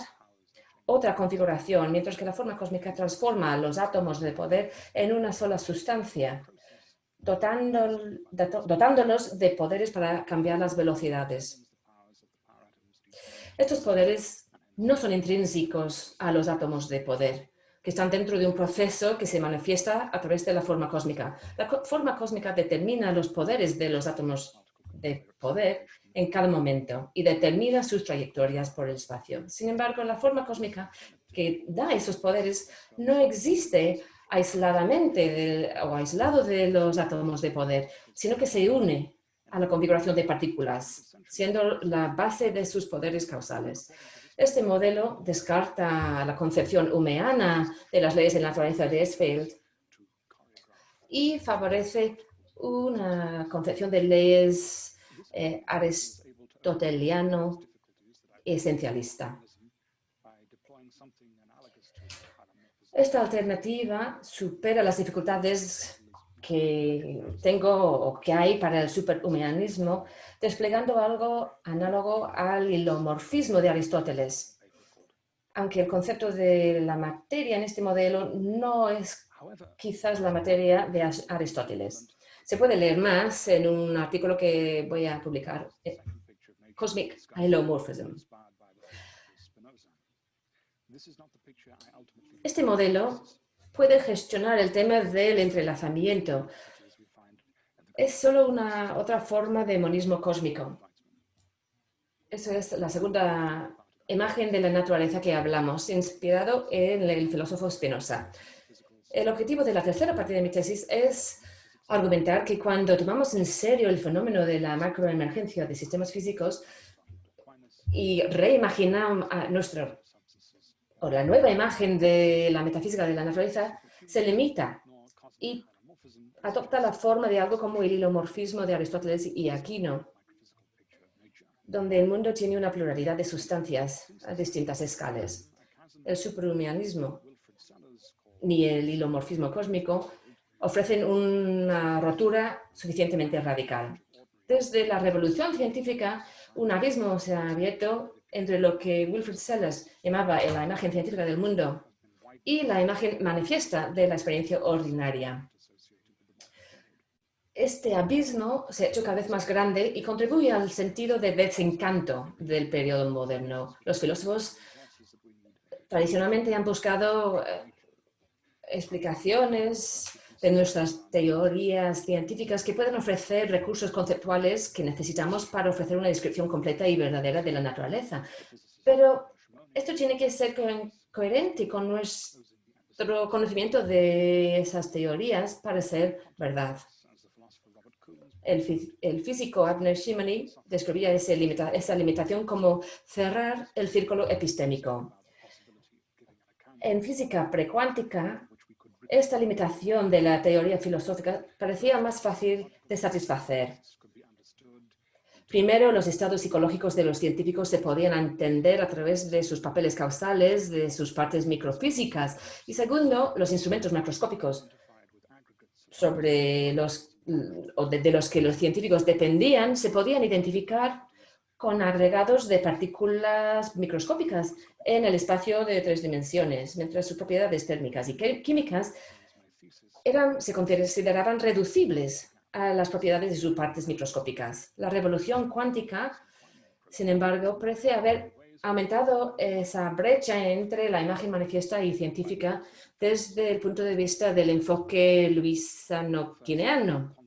otra configuración, mientras que la forma cósmica transforma a los átomos de poder en una sola sustancia, dotándolos de poderes para cambiar las velocidades. Estos poderes no son intrínsecos a los átomos de poder, que están dentro de un proceso que se manifiesta a través de la forma cósmica. La forma cósmica determina los poderes de los átomos de poder en cada momento y determina sus trayectorias por el espacio. Sin embargo, la forma cósmica que da esos poderes no existe aisladamente o aislado de los átomos de poder, sino que se une a la configuración de partículas, siendo la base de sus poderes causales. Este modelo descarta la concepción humeana de las leyes de la naturaleza de Esfield y favorece una concepción de leyes aristoteliano esencialista. Esta alternativa supera las dificultades que tengo o que hay para el superhumanismo, desplegando algo análogo al hilomorfismo de Aristóteles. Aunque el concepto de la materia en este modelo no es quizás la materia de Aristóteles. Se puede leer más en un artículo que voy a publicar, Cosmic Hylomorphism. Este modelo puede gestionar el tema del entrelazamiento. Es solo una otra forma de monismo cósmico. Esa es la segunda imagen de la naturaleza que hablamos, inspirado en el filósofo Spinoza. El objetivo de la tercera parte de mi tesis es argumentar que cuando tomamos en serio el fenómeno de la macroemergencia de sistemas físicos y reimaginamos la nueva imagen de la metafísica de la naturaleza, se limita y adopta la forma de algo como el hilomorfismo de Aristóteles y Aquino, donde el mundo tiene una pluralidad de sustancias a distintas escalas. El superhumanismo ni el hilomorfismo cósmico ofrecen una rotura suficientemente radical. Desde la revolución científica, un abismo se ha abierto entre lo que Wilfrid Sellars llamaba la imagen científica del mundo y la imagen manifiesta de la experiencia ordinaria. Este abismo se ha hecho cada vez más grande y contribuye al sentido de desencanto del periodo moderno. Los filósofos tradicionalmente han buscado explicaciones de nuestras teorías científicas que pueden ofrecer recursos conceptuales que necesitamos para ofrecer una descripción completa y verdadera de la naturaleza. Pero esto tiene que ser coherente con nuestro conocimiento de esas teorías para ser verdad. El físico Abner Shimony describía esa limitación como cerrar el círculo epistémico. En física precuántica, esta limitación de la teoría filosófica parecía más fácil de satisfacer. Primero, los estados psicológicos de los científicos se podían entender a través de sus papeles causales, de sus partes microfísicas. Y segundo, los instrumentos macroscópicos de los que los científicos dependían se podían identificar con agregados de partículas microscópicas en el espacio de 3 dimensiones, mientras sus propiedades térmicas y químicas se consideraban reducibles a las propiedades de sus partes microscópicas. La revolución cuántica, sin embargo, parece haber aumentado esa brecha entre la imagen manifiesta y científica desde el punto de vista del enfoque lewisiano-quineano.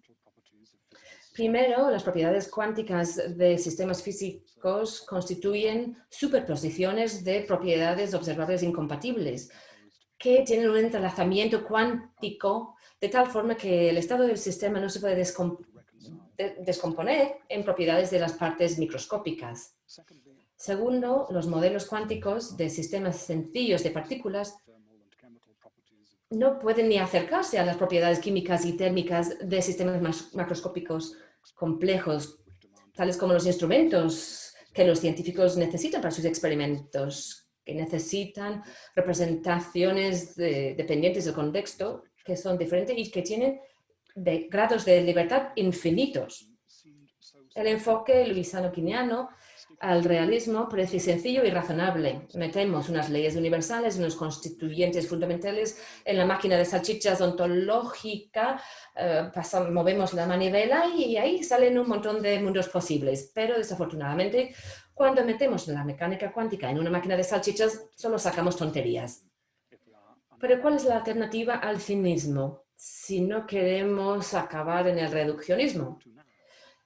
Primero, las propiedades cuánticas de sistemas físicos constituyen superposiciones de propiedades observables incompatibles que tienen un entrelazamiento cuántico de tal forma que el estado del sistema no se puede descomponer en propiedades de las partes microscópicas. Segundo, los modelos cuánticos de sistemas sencillos de partículas no pueden ni acercarse a las propiedades químicas y térmicas de sistemas macroscópicos complejos, tales como los instrumentos que los científicos necesitan para sus experimentos, que necesitan representaciones dependientes del contexto, que son diferentes y que tienen grados de libertad infinitos. El enfoque lewisiano-quineano al realismo parece sencillo y razonable. Metemos unas leyes universales, unos constituyentes fundamentales en la máquina de salchichas ontológica, movemos la manivela y ahí salen un montón de mundos posibles. Pero desafortunadamente, cuando metemos la mecánica cuántica en una máquina de salchichas, solo sacamos tonterías. Pero ¿cuál es la alternativa al cinismo si no queremos acabar en el reduccionismo?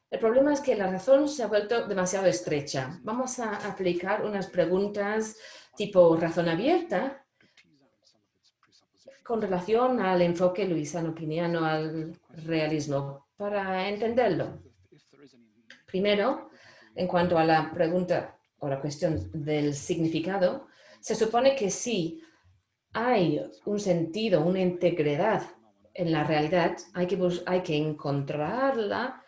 El problema es que la razón se ha vuelto demasiado estrecha. Vamos a aplicar unas preguntas tipo razón abierta con relación al enfoque lewisiano-quineano al realismo para entenderlo. Primero, en cuanto a la pregunta o la cuestión del significado, se supone que sí hay un sentido, una integridad en la realidad, hay que encontrarla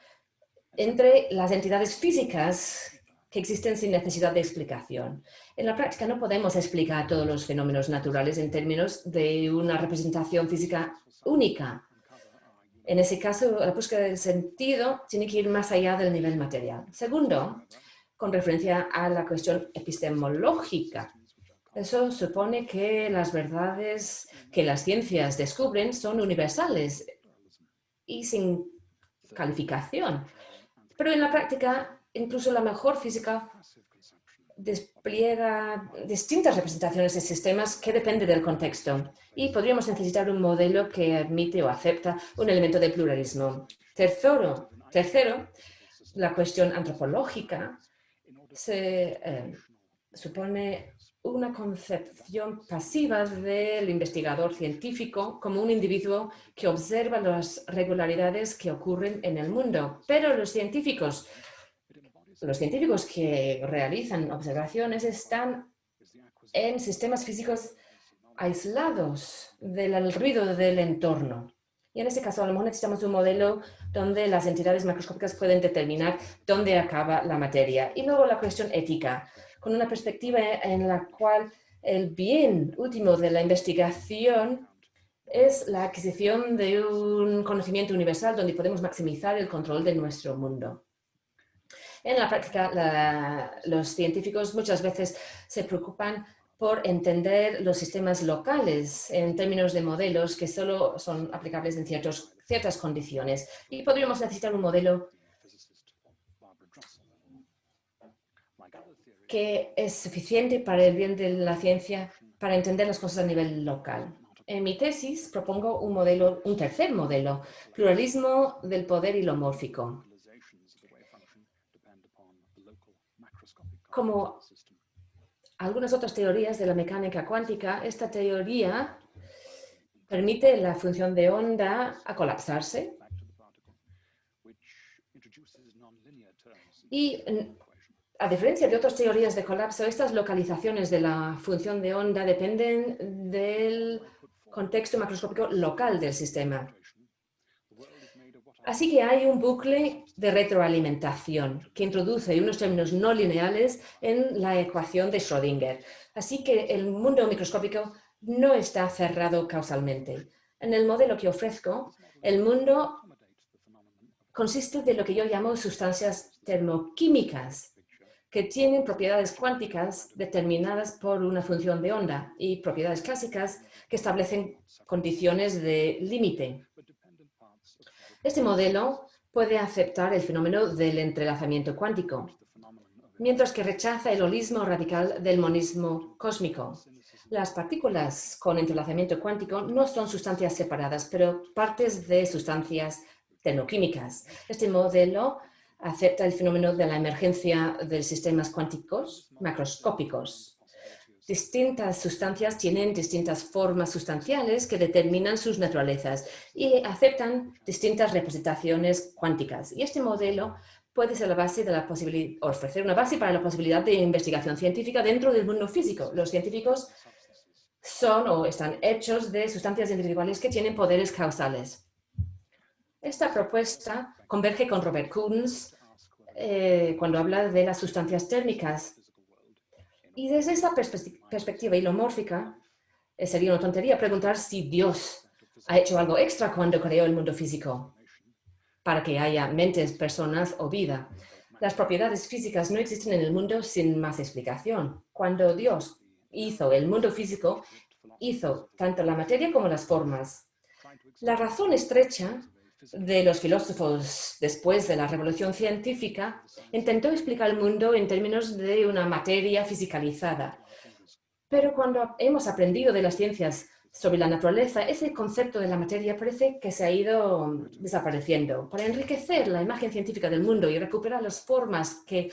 entre las entidades físicas que existen sin necesidad de explicación. En la práctica no podemos explicar todos los fenómenos naturales en términos de una representación física única. En ese caso, la búsqueda del sentido tiene que ir más allá del nivel material. Segundo, con referencia a la cuestión epistemológica. Eso supone que las verdades que las ciencias descubren son universales y sin calificación. Pero en la práctica, incluso la mejor física despliega distintas representaciones de sistemas que dependen del contexto. Y podríamos necesitar un modelo que admite o acepta un elemento de pluralismo. Tercero, la cuestión antropológica supone una concepción pasiva del investigador científico como un individuo que observa las regularidades que ocurren en el mundo. Pero los científicos que realizan observaciones están en sistemas físicos aislados del ruido del entorno. Y en ese caso, a lo mejor necesitamos un modelo donde las entidades macroscópicas pueden determinar dónde acaba la materia. Y luego la cuestión ética, con una perspectiva en la cual el bien último de la investigación es la adquisición de un conocimiento universal donde podemos maximizar el control de nuestro mundo. En la práctica, los científicos muchas veces se preocupan por entender los sistemas locales en términos de modelos que solo son aplicables en ciertas condiciones. Y podríamos necesitar un modelo que es suficiente para el bien de la ciencia para entender las cosas a nivel local. En mi tesis propongo un tercer modelo, pluralismo del poder hilomórfico. Como algunas otras teorías de la mecánica cuántica, esta teoría permite la función de onda a colapsarse y, a diferencia de otras teorías de colapso, estas localizaciones de la función de onda dependen del contexto macroscópico local del sistema. Así que hay un bucle de retroalimentación que introduce unos términos no lineales en la ecuación de Schrödinger. Así que el mundo microscópico no está cerrado causalmente. En el modelo que ofrezco, el mundo consiste de lo que yo llamo sustancias termoquímicas, que tienen propiedades cuánticas determinadas por una función de onda y propiedades clásicas que establecen condiciones de límite. Este modelo puede aceptar el fenómeno del entrelazamiento cuántico, mientras que rechaza el holismo radical del monismo cósmico. Las partículas con entrelazamiento cuántico no son sustancias separadas, pero partes de sustancias termoquímicas. Este modelo acepta el fenómeno de la emergencia de sistemas cuánticos macroscópicos. Distintas sustancias tienen distintas formas sustanciales que determinan sus naturalezas y aceptan distintas representaciones cuánticas. Y este modelo puede ser la base de ofrecer una base para la posibilidad de investigación científica dentro del mundo físico. Los científicos son o están hechos de sustancias individuales que tienen poderes causales. Esta propuesta converge con Robert Koons cuando habla de las sustancias térmicas. Y desde esta perspectiva hilomórfica, sería una tontería preguntar si Dios ha hecho algo extra cuando creó el mundo físico para que haya mentes, personas o vida. Las propiedades físicas no existen en el mundo sin más explicación. Cuando Dios hizo el mundo físico, hizo tanto la materia como las formas. La razón estrecha de los filósofos después de la revolución científica intentó explicar el mundo en términos de una materia fisicalizada. Pero cuando hemos aprendido de las ciencias sobre la naturaleza, ese concepto de la materia parece que se ha ido desapareciendo. Para enriquecer la imagen científica del mundo y recuperar las formas que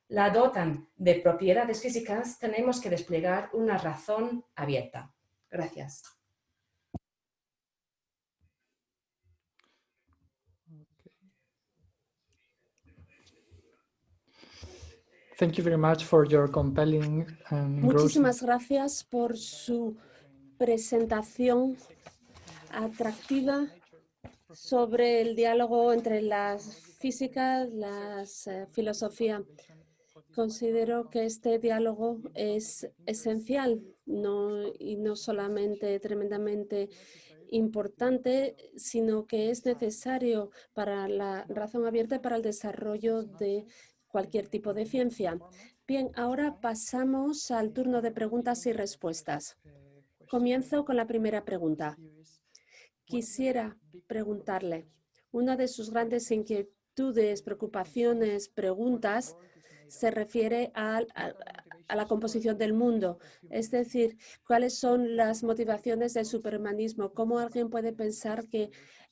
la dotan de propiedades físicas, tenemos que desplegar una razón abierta. Gracias. Thank you very much for your compelling and Muchísimas gracias por su presentación atractiva sobre el diálogo entre la física y la filosofía. Considero que este diálogo es esencial y no solamente tremendamente importante, sino que es necesario para la razón abierta y para el desarrollo de cualquier tipo de ciencia. Bien, ahora pasamos al turno de preguntas y respuestas. Comienzo con la primera pregunta. Quisiera preguntarle, Una de sus grandes inquietudes, preocupaciones, preguntas se refiere a la composición del mundo. Es decir, cuáles son las motivaciones del superhumanismo. ¿Cómo alguien puede pensar que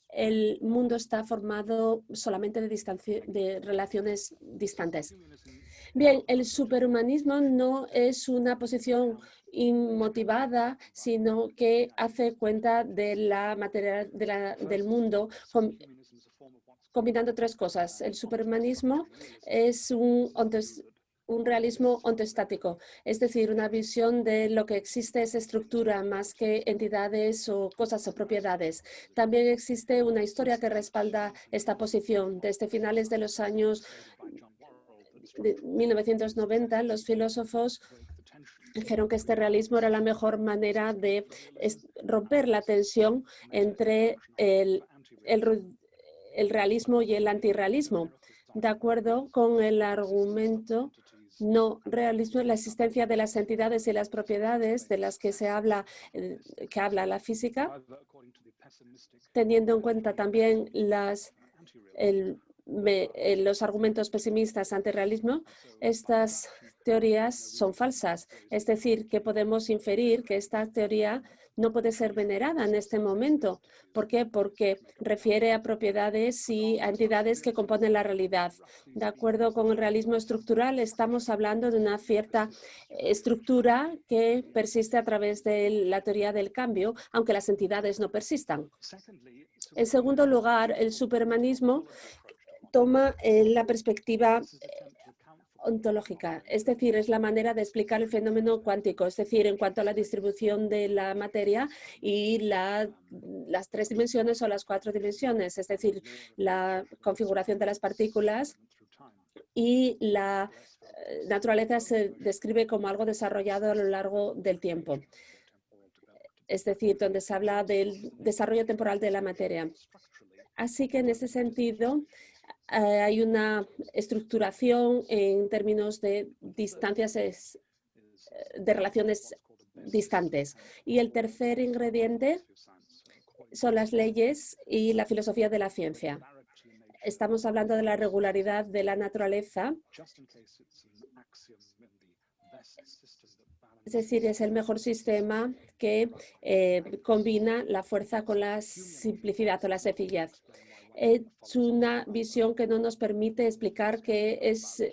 el mundo está formado solamente de relaciones distantes? Bien, el superhumanismo no es una posición inmotivada, sino que hace cuenta de la materia del mundo, combinando tres cosas. El superhumanismo es un realismo ontostático, es decir, una visión de lo que existe es estructura más que entidades o cosas o propiedades. También existe una historia que respalda esta posición. Desde finales de los años de 1990, los filósofos dijeron que este realismo era la mejor manera de romper la tensión entre el realismo y el antirrealismo. De acuerdo con el argumento no realismo, la existencia de las entidades y las propiedades de las que se habla, que habla la física, teniendo en cuenta también los argumentos pesimistas ante el realismo, estas teorías son falsas. Es decir, que podemos inferir que esta teoría no puede ser venerada en este momento. ¿Por qué? Porque refiere a propiedades y a entidades que componen la realidad. De acuerdo con el realismo estructural, estamos hablando de una cierta estructura que persiste a través de la teoría del cambio, aunque las entidades no persistan. En segundo lugar, el superhumanismo toma la perspectiva ontológica, es decir, es la manera de explicar el fenómeno cuántico, es decir, en cuanto a la distribución de la materia y las tres dimensiones o las cuatro dimensiones, es decir, la configuración de las partículas y la naturaleza se describe como algo desarrollado a lo largo del tiempo, es decir, donde se habla del desarrollo temporal de la materia. Así que en ese sentido, hay una estructuración en términos de distancias, de relaciones distantes. Y el tercer ingrediente son las leyes y la filosofía de la ciencia. Estamos hablando de la regularidad de la naturaleza. Es decir, es el mejor sistema que combina la fuerza con la simplicidad o la sencillez. Es una visión que no nos permite explicar qué es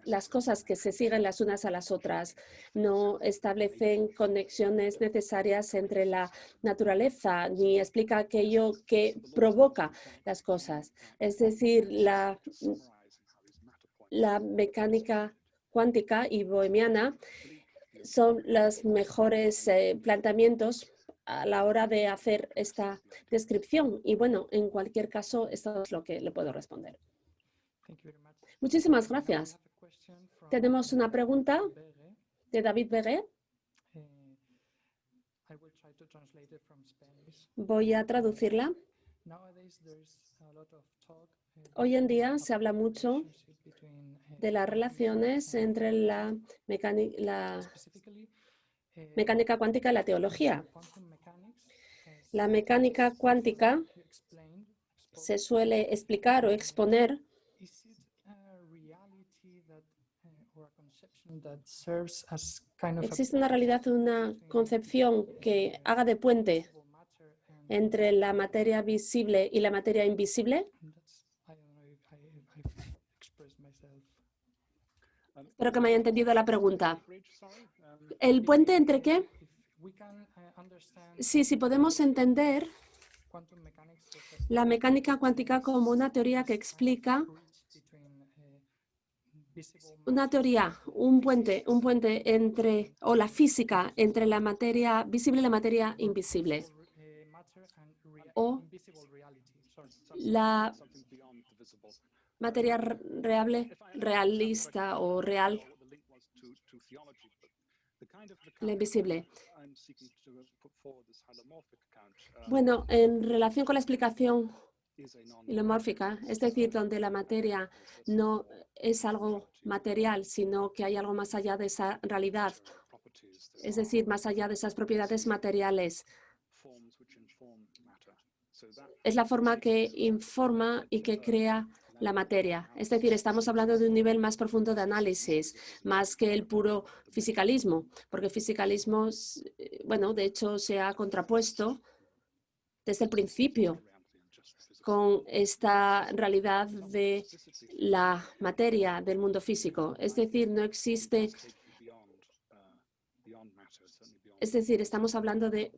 las cosas que se siguen las unas a las otras. No establecen conexiones necesarias entre la naturaleza, ni explica aquello que provoca las cosas. Es decir, la mecánica cuántica y bohemiana son los mejores planteamientos a la hora de hacer esta descripción. Y bueno, en cualquier caso, esto es lo que le puedo responder. Muchísimas gracias. Tenemos una pregunta de David Begué. Voy a traducirla. Hoy en día se habla mucho de las relaciones entre la mecánica cuántica y la teología. La mecánica cuántica se suele explicar o exponer existe una realidad, una concepción que haga de puente entre la materia visible y la materia invisible. Espero que me haya entendido la pregunta. ¿El puente entre qué? Sí, si podemos entender la mecánica cuántica como una teoría que explica una teoría, un puente entre, o la física entre la materia visible y la materia invisible, o la materia realista o real, la invisible. Bueno, en relación con la explicación hilomórfica, es decir, donde la materia no es algo material, sino que hay algo más allá de esa realidad, es decir, más allá de esas propiedades materiales. es la forma que informa y que crea la materia. Es decir, estamos hablando de un nivel más profundo de análisis, más que el puro fisicalismo, porque el fisicalismo, bueno, de hecho se ha contrapuesto desde el principio con esta realidad de la materia del mundo físico. Es decir, no existe, es decir, estamos hablando de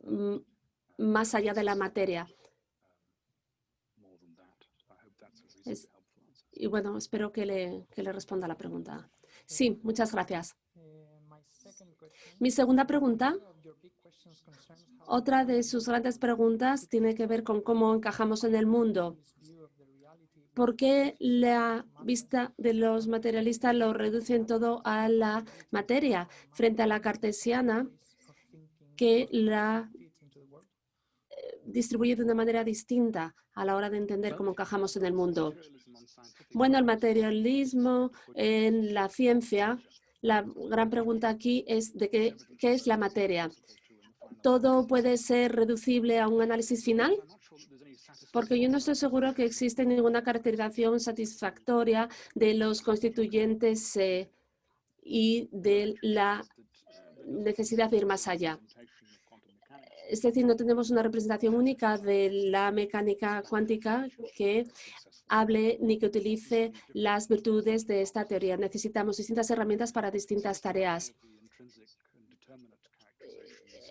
más allá de la materia. Y bueno, espero que le responda la pregunta. Sí, muchas gracias. Mi segunda pregunta, otra de sus grandes preguntas tiene que ver con cómo encajamos en el mundo. ¿Por qué la vista de los materialistas lo reducen todo a la materia frente a la cartesiana, que la distribuye de una manera distinta a la hora de entender cómo encajamos en el mundo? Bueno, el materialismo en la ciencia, la gran pregunta aquí es de qué es la materia. ¿Todo puede ser reducible a un análisis final? Porque yo no estoy seguro que existe ninguna caracterización satisfactoria de los constituyentes y de la necesidad de ir más allá. Es decir, no tenemos una representación única de la mecánica cuántica que hable ni que utilice las virtudes de esta teoría. Necesitamos distintas herramientas para distintas tareas.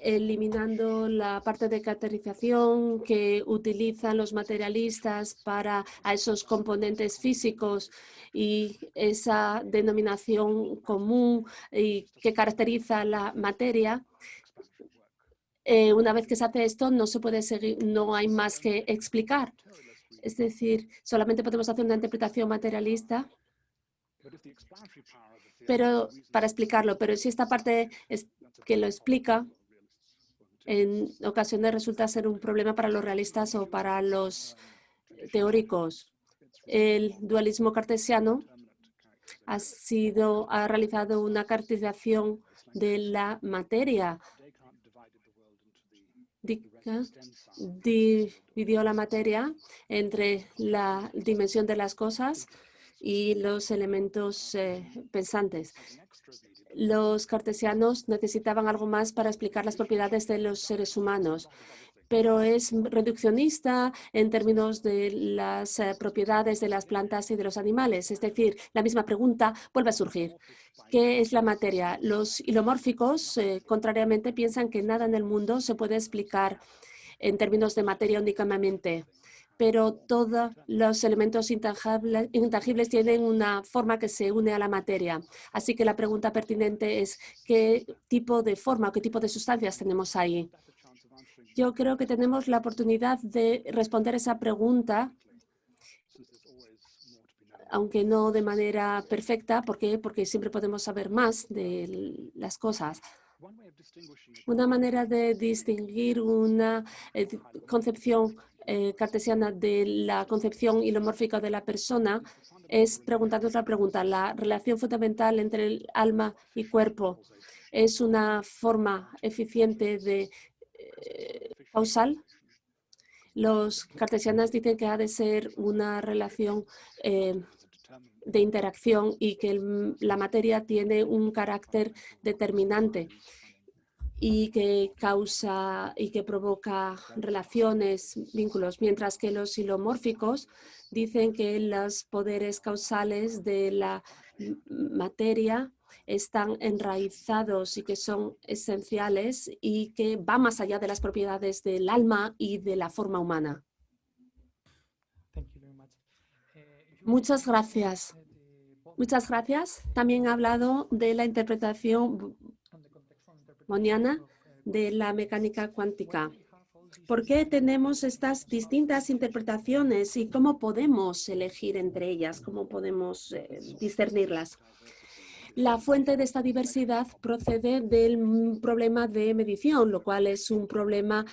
Eliminando la parte de caracterización que utilizan los materialistas para a esos componentes físicos y esa denominación común y que caracteriza la materia. Una vez que se hace esto, no se puede seguir, no hay más que explicar. Es decir, solamente podemos hacer una interpretación materialista pero para explicarlo. Pero si esta parte es que lo explica, en ocasiones resulta ser un problema para los realistas o para los teóricos. El dualismo cartesiano ha realizado una caracterización de la materia. Descartes dividió la materia entre la dimensión de las cosas y los elementos pensantes. Los cartesianos necesitaban algo más para explicar las propiedades de los seres humanos, pero es reduccionista en términos de las propiedades de las plantas y de los animales. Es decir, la misma pregunta vuelve a surgir. ¿Qué es la materia? Los hilomórficos, contrariamente, piensan que nada en el mundo se puede explicar en términos de materia únicamente, pero todos los elementos intangibles tienen una forma que se une a la materia. Así que la pregunta pertinente es qué tipo de forma o qué tipo de sustancias tenemos ahí. Yo creo que tenemos la oportunidad de responder esa pregunta, aunque no de manera perfecta. ¿Por qué? Porque siempre podemos saber más de las cosas. Una manera de distinguir una concepción cartesiana de la concepción hilomórfica de la persona es preguntarnos la pregunta: ¿la relación fundamental entre el alma y cuerpo es una forma eficiente de causal? Los cartesianos dicen que ha de ser una relación de interacción y que la materia tiene un carácter determinante y que causa y que provoca relaciones, vínculos, mientras que los hilomórficos dicen que los poderes causales de la materia están enraizados y que son esenciales y que van más allá de las propiedades del alma y de la forma humana. Muchas gracias. Muchas gracias. También ha hablado de la interpretación browniana de la mecánica cuántica. ¿Por qué tenemos estas distintas interpretaciones y cómo podemos elegir entre ellas? ¿Cómo podemos discernirlas? La fuente de esta diversidad procede del problema de medición, lo cual es un problema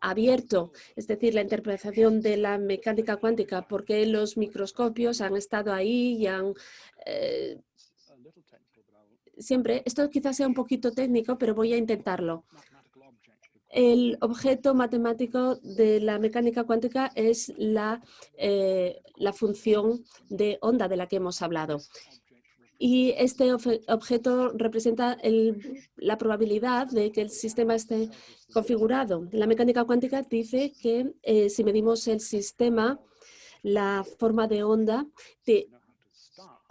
abierto, es decir, la interpretación de la mecánica cuántica, porque los microscopios han estado ahí y han siempre, esto quizás sea un poquito técnico, pero voy a intentarlo. El objeto matemático de la mecánica cuántica es la función de onda de la que hemos hablado. Y este objeto representa la probabilidad de que el sistema esté configurado. La mecánica cuántica dice que si medimos el sistema, la forma de onda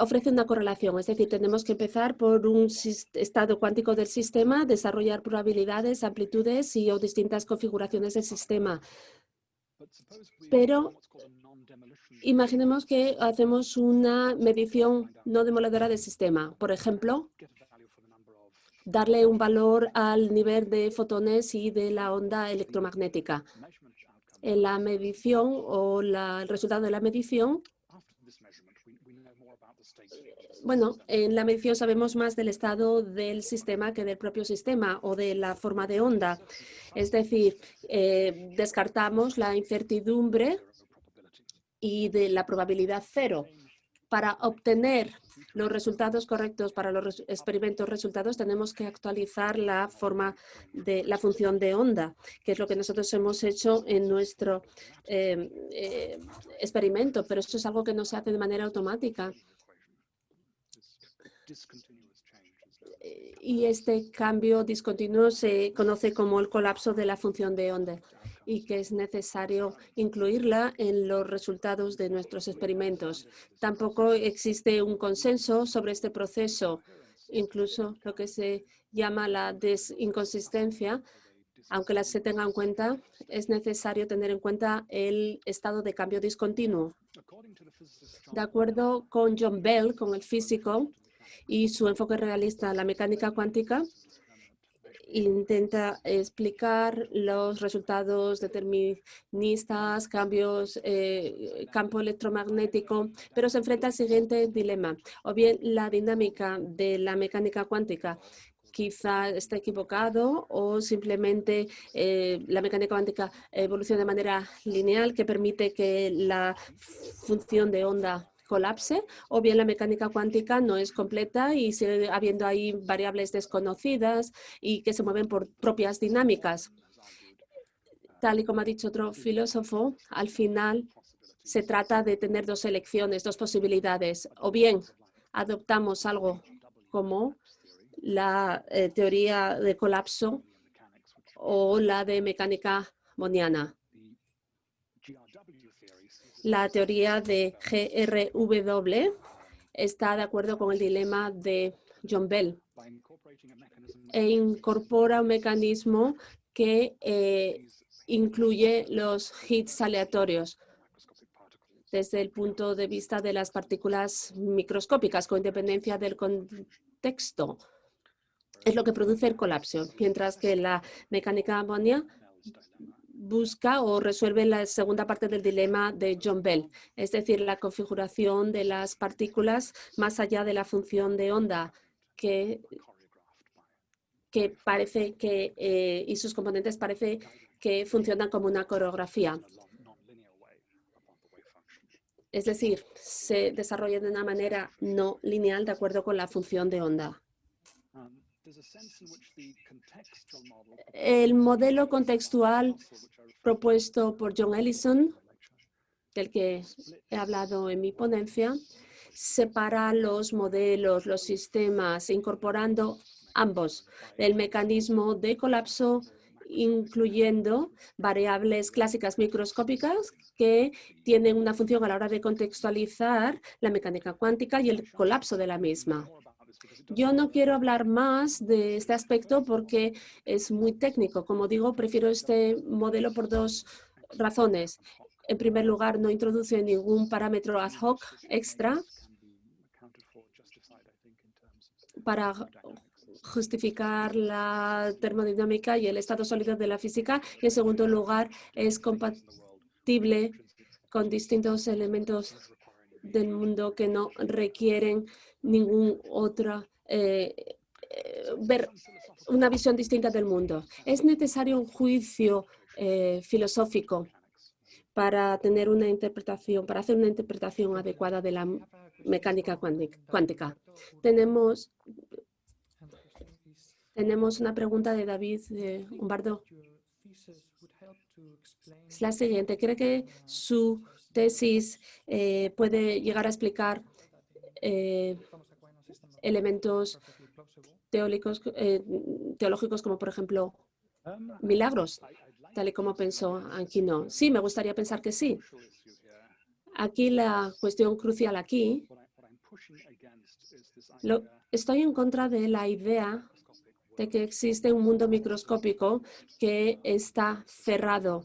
ofrece una correlación, es decir, tenemos que empezar por un estado cuántico del sistema, desarrollar probabilidades, amplitudes o distintas configuraciones del sistema. Pero imaginemos que hacemos una medición no demoledora del sistema. Por ejemplo, darle un valor al nivel de fotones y de la onda electromagnética. En la medición o el resultado de la medición, bueno, en la medición sabemos más del estado del sistema que del propio sistema o de la forma de onda. Es decir, descartamos la incertidumbre y de la probabilidad cero. Para obtener los resultados correctos para los experimentos resultados, tenemos que actualizar la forma de la función de onda, que es lo que nosotros hemos hecho en nuestro experimento, pero esto es algo que no se hace de manera automática. Y este cambio discontinuo se conoce como el colapso de la función de onda y que es necesario incluirla en los resultados de nuestros experimentos. Tampoco existe un consenso sobre este proceso, incluso lo que se llama la desinconsistencia. Aunque se tenga en cuenta, es necesario tener en cuenta el estado de cambio discontinuo. De acuerdo con John Bell, con el físico, y su enfoque realista a la mecánica cuántica, intenta explicar los resultados deterministas, cambios, campo electromagnético, pero se enfrenta al siguiente dilema. O bien la dinámica de la mecánica cuántica quizá está equivocado o simplemente la mecánica cuántica evoluciona de manera lineal que permite que la función de onda colapse, o bien la mecánica cuántica no es completa y sigue habiendo ahí variables desconocidas y que se mueven por propias dinámicas. Tal y como ha dicho otro filósofo, al final se trata de tener dos elecciones, dos posibilidades. O bien adoptamos algo como la teoría de colapso o la de mecánica moniana. La teoría de GRW está de acuerdo con el dilema de John Bell e incorpora un mecanismo que incluye los hits aleatorios desde el punto de vista de las partículas microscópicas con independencia del contexto. Es lo que produce el colapso, mientras que la mecánica monia busca o resuelve la segunda parte del dilema de John Bell, es decir, la configuración de las partículas más allá de la función de onda que parece que, y sus componentes parece que funcionan como una coreografía. Es decir, se desarrolla de una manera no lineal de acuerdo con la función de onda. El modelo contextual propuesto por John Ellison, del que he hablado en mi ponencia, separa los modelos, los sistemas, incorporando ambos, el mecanismo de colapso, incluyendo variables clásicas microscópicas que tienen una función a la hora de contextualizar la mecánica cuántica y el colapso de la misma. Yo no quiero hablar más de este aspecto porque es muy técnico. Como digo, prefiero este modelo por dos razones. En primer lugar, no introduce ningún parámetro ad hoc extra para justificar la termodinámica y el estado sólido de la física. Y en segundo lugar, es compatible con distintos elementos del mundo que no requieren ningún otro ver una visión distinta del mundo. Es necesario un juicio filosófico para tener una interpretación, para hacer una interpretación adecuada de la mecánica cuántica. Tenemos una pregunta de David Humbardo. es la siguiente. ¿Cree que su tesis puede llegar a explicar elementos teológicos como, por ejemplo, milagros, tal y como pensó Aquino? Sí, me gustaría pensar que sí. Aquí la cuestión crucial estoy en contra de la idea de que existe un mundo microscópico que está cerrado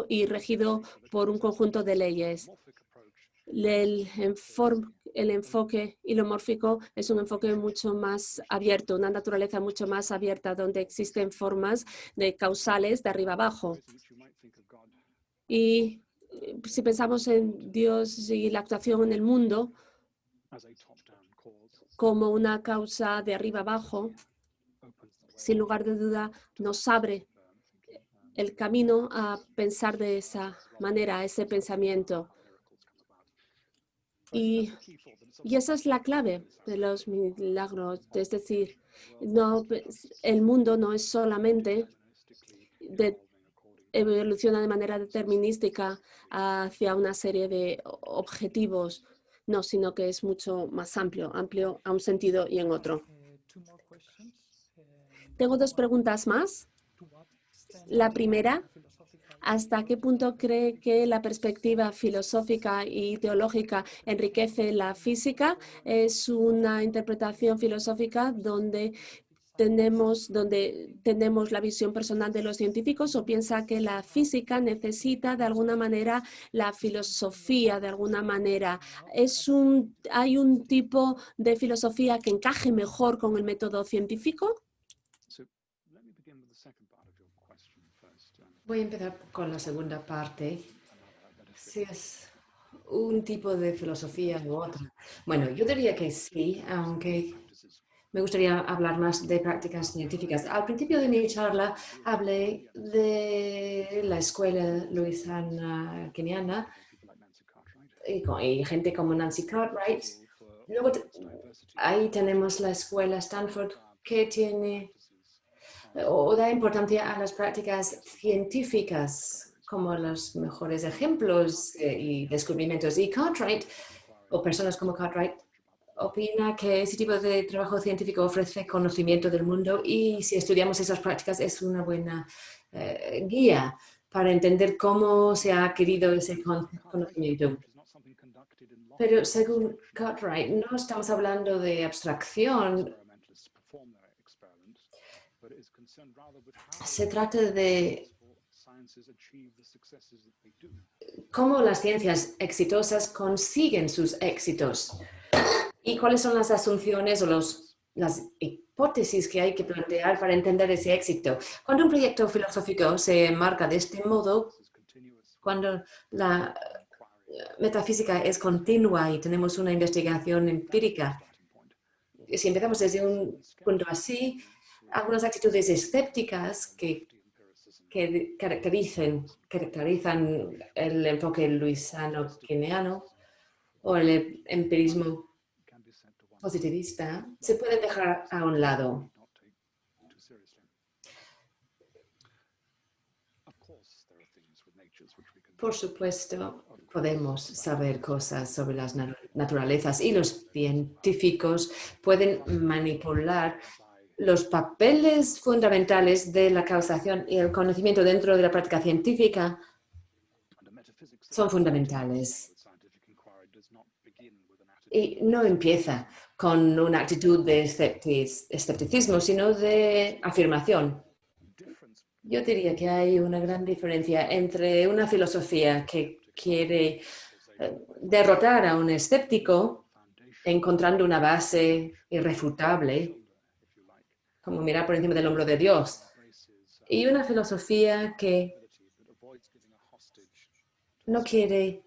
y regido por un conjunto de leyes. El enfoque hilomórfico es un enfoque mucho más abierto, una naturaleza mucho más abierta, donde existen formas de causales de arriba abajo. Y si pensamos en Dios y la actuación en el mundo como una causa de arriba abajo, sin lugar de duda nos abre el camino a pensar de esa manera, ese pensamiento. Y esa es la clave de los milagros. Es decir, el mundo no es solamente evoluciona de manera determinística hacia una serie de objetivos, no, sino que es mucho más amplio a un sentido y en otro. Tengo dos preguntas más. La primera, ¿hasta qué punto cree que la perspectiva filosófica y teológica enriquece la física? ¿Es una interpretación filosófica donde tenemos la visión personal de los científicos, o piensa que la física necesita de alguna manera la filosofía, de alguna manera? ¿Hay un tipo de filosofía que encaje mejor con el método científico? Voy a empezar con la segunda parte. Si es un tipo de filosofía u otra. Bueno, yo diría que sí, aunque me gustaría hablar más de prácticas científicas. Al principio de mi charla hablé de la escuela luisiana keniana y gente como Nancy Cartwright. Luego ahí tenemos la escuela Stanford, que tiene o da importancia a las prácticas científicas como los mejores ejemplos y descubrimientos. Y Cartwright, o personas como Cartwright, opina que ese tipo de trabajo científico ofrece conocimiento del mundo, y si estudiamos esas prácticas es una buena guía para entender cómo se ha adquirido ese conocimiento. Pero según Cartwright, no estamos hablando de abstracción. Se trata de cómo las ciencias exitosas consiguen sus éxitos y cuáles son las asunciones o las hipótesis que hay que plantear para entender ese éxito. Cuando un proyecto filosófico se enmarca de este modo, cuando la metafísica es continua y tenemos una investigación empírica, si empezamos desde un punto así, algunas actitudes escépticas que caracterizan el enfoque luisano-keniano o el empirismo positivista se pueden dejar a un lado. Por supuesto, podemos saber cosas sobre las naturalezas, y los científicos pueden manipular los papeles fundamentales de la causación, y el conocimiento dentro de la práctica científica son fundamentales. Y no empieza con una actitud de escepticismo, sino de afirmación. Yo diría que hay una gran diferencia entre una filosofía que quiere derrotar a un escéptico encontrando una base irrefutable, como mirar por encima del hombro de Dios, y una filosofía que no quiere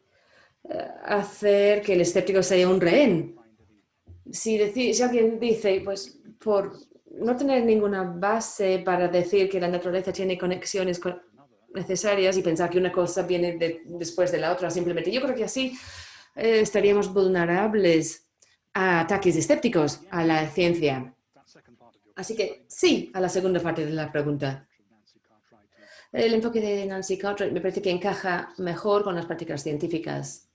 hacer que el escéptico sea un rehén. Si alguien dice, pues por no tener ninguna base para decir que la naturaleza tiene conexiones necesarias y pensar que una cosa viene después de la otra, simplemente, yo creo que así estaríamos vulnerables a ataques escépticos a la ciencia. Así que sí, a la segunda parte de la pregunta. El enfoque de Nancy Cartwright me parece que encaja mejor con las prácticas científicas,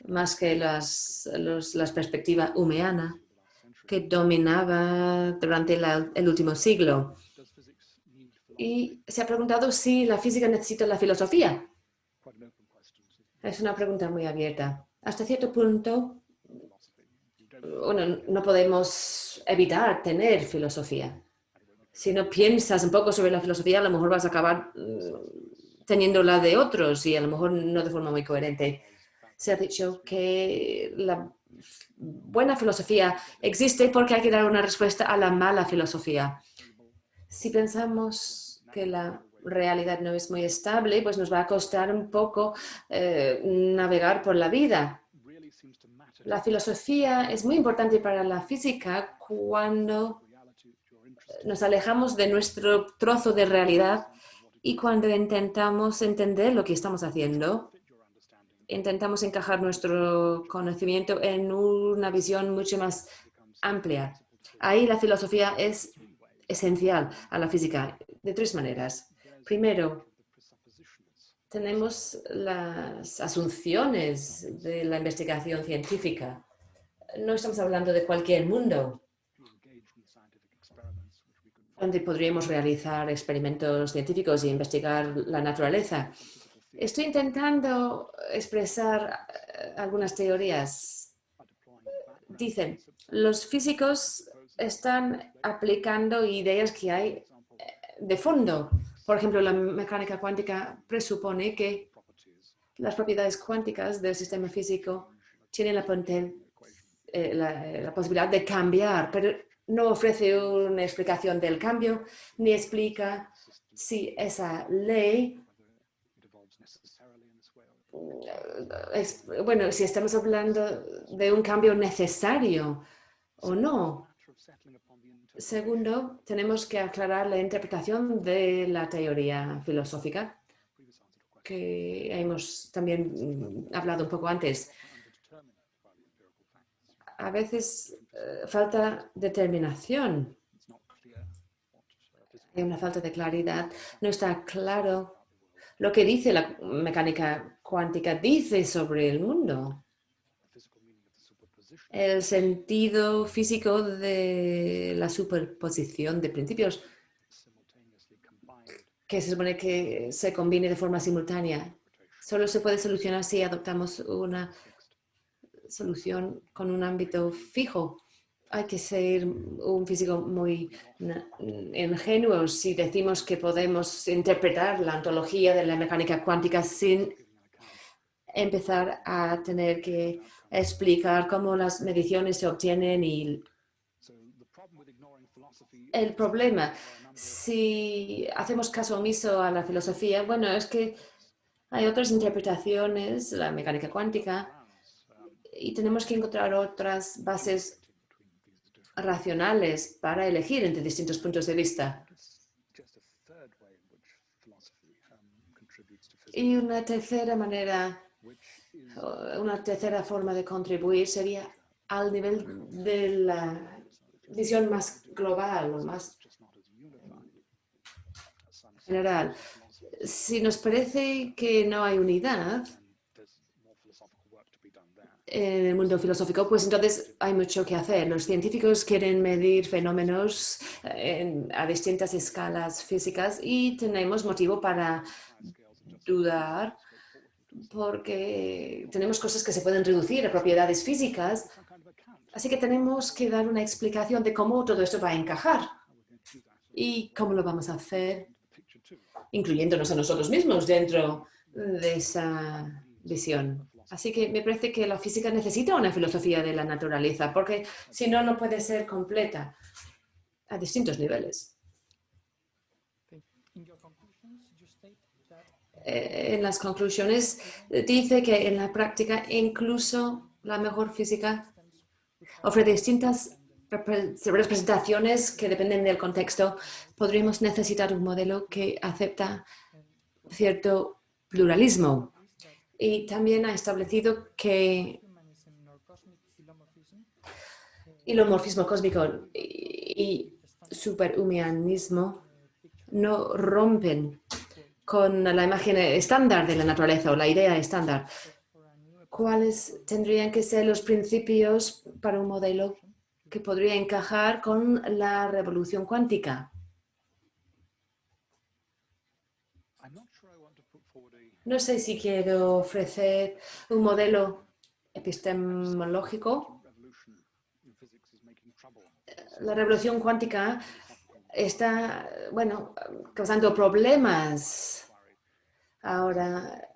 más que la perspectiva humeana que dominaba durante el último siglo. Y se ha preguntado si la física necesita la filosofía. Es una pregunta muy abierta. Hasta cierto punto, bueno, no podemos evitar tener filosofía. Si no piensas un poco sobre la filosofía, a lo mejor vas a acabar teniendo la de otros y a lo mejor no de forma muy coherente. Se ha dicho que la buena filosofía existe porque hay que dar una respuesta a la mala filosofía. Si pensamos que la realidad no es muy estable, pues nos va a costar un poco navegar por la vida. La filosofía es muy importante para la física cuando nos alejamos de nuestro trozo de realidad y cuando intentamos entender lo que estamos haciendo, intentamos encajar nuestro conocimiento en una visión mucho más amplia. Ahí la filosofía es esencial a la física de tres maneras. Primero, tenemos las asunciones de la investigación científica. No estamos hablando de cualquier mundo donde podríamos realizar experimentos científicos e investigar la naturaleza. Estoy intentando expresar algunas teorías. Dicen, los físicos están aplicando ideas que hay de fondo. Por ejemplo, la mecánica cuántica presupone que las propiedades cuánticas del sistema físico tienen la posibilidad de cambiar, pero no ofrece una explicación del cambio, ni explica si esa ley, bueno, si estamos hablando de un cambio necesario o no. Segundo, tenemos que aclarar la interpretación de la teoría filosófica, que hemos también hablado un poco antes. A veces falta determinación. Hay una falta de claridad. No está claro lo que dice la mecánica cuántica, dice sobre el mundo. El sentido físico de la superposición de principios que se supone que se combine de forma simultánea. Solo se puede solucionar si adoptamos una solución con un ámbito fijo. Hay que ser un físico muy ingenuo si decimos que podemos interpretar la ontología de la mecánica cuántica sin empezar a tener que explicar cómo las mediciones se obtienen y el problema, si hacemos caso omiso a la filosofía, bueno, es que hay otras interpretaciones, la mecánica cuántica, y tenemos que encontrar otras bases racionales para elegir entre distintos puntos de vista. Y una tercera forma de contribuir sería al nivel de la visión más global o más general. Si nos parece que no hay unidad en el mundo filosófico, pues entonces hay mucho que hacer. Los científicos quieren medir fenómenos a distintas escalas físicas y tenemos motivo para dudar porque tenemos cosas que se pueden reducir a propiedades físicas. Así que tenemos que dar una explicación de cómo todo esto va a encajar y cómo lo vamos a hacer, incluyéndonos a nosotros mismos dentro de esa visión. Así que me parece que la física necesita una filosofía de la naturaleza, porque si no, no puede ser completa a distintos niveles. En las conclusiones dice que en la práctica incluso la mejor física ofrece distintas representaciones que dependen del contexto. Podríamos necesitar un modelo que acepta cierto pluralismo. Y también ha establecido que hilomorfismo cósmico y superhumanismo no rompen con la imagen estándar de la naturaleza o la idea estándar. ¿Cuáles tendrían que ser los principios para un modelo que podría encajar con la revolución cuántica? No sé si quiero ofrecer un modelo epistemológico. La revolución cuántica está, bueno, causando problemas ahora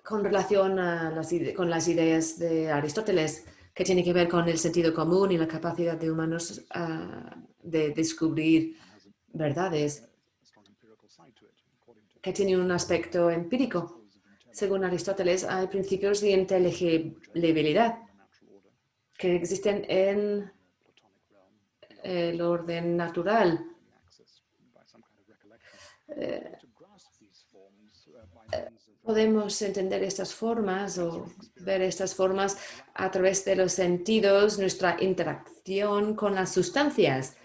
con relación a con las ideas de Aristóteles, que tiene que ver con el sentido común y la capacidad de humanos de descubrir verdades, que tiene un aspecto empírico. Según Aristóteles, hay principios de inteligibilidad que existen en el orden natural. Podemos entender estas formas o ver estas formas a través de los sentidos, nuestra interacción con las sustancias.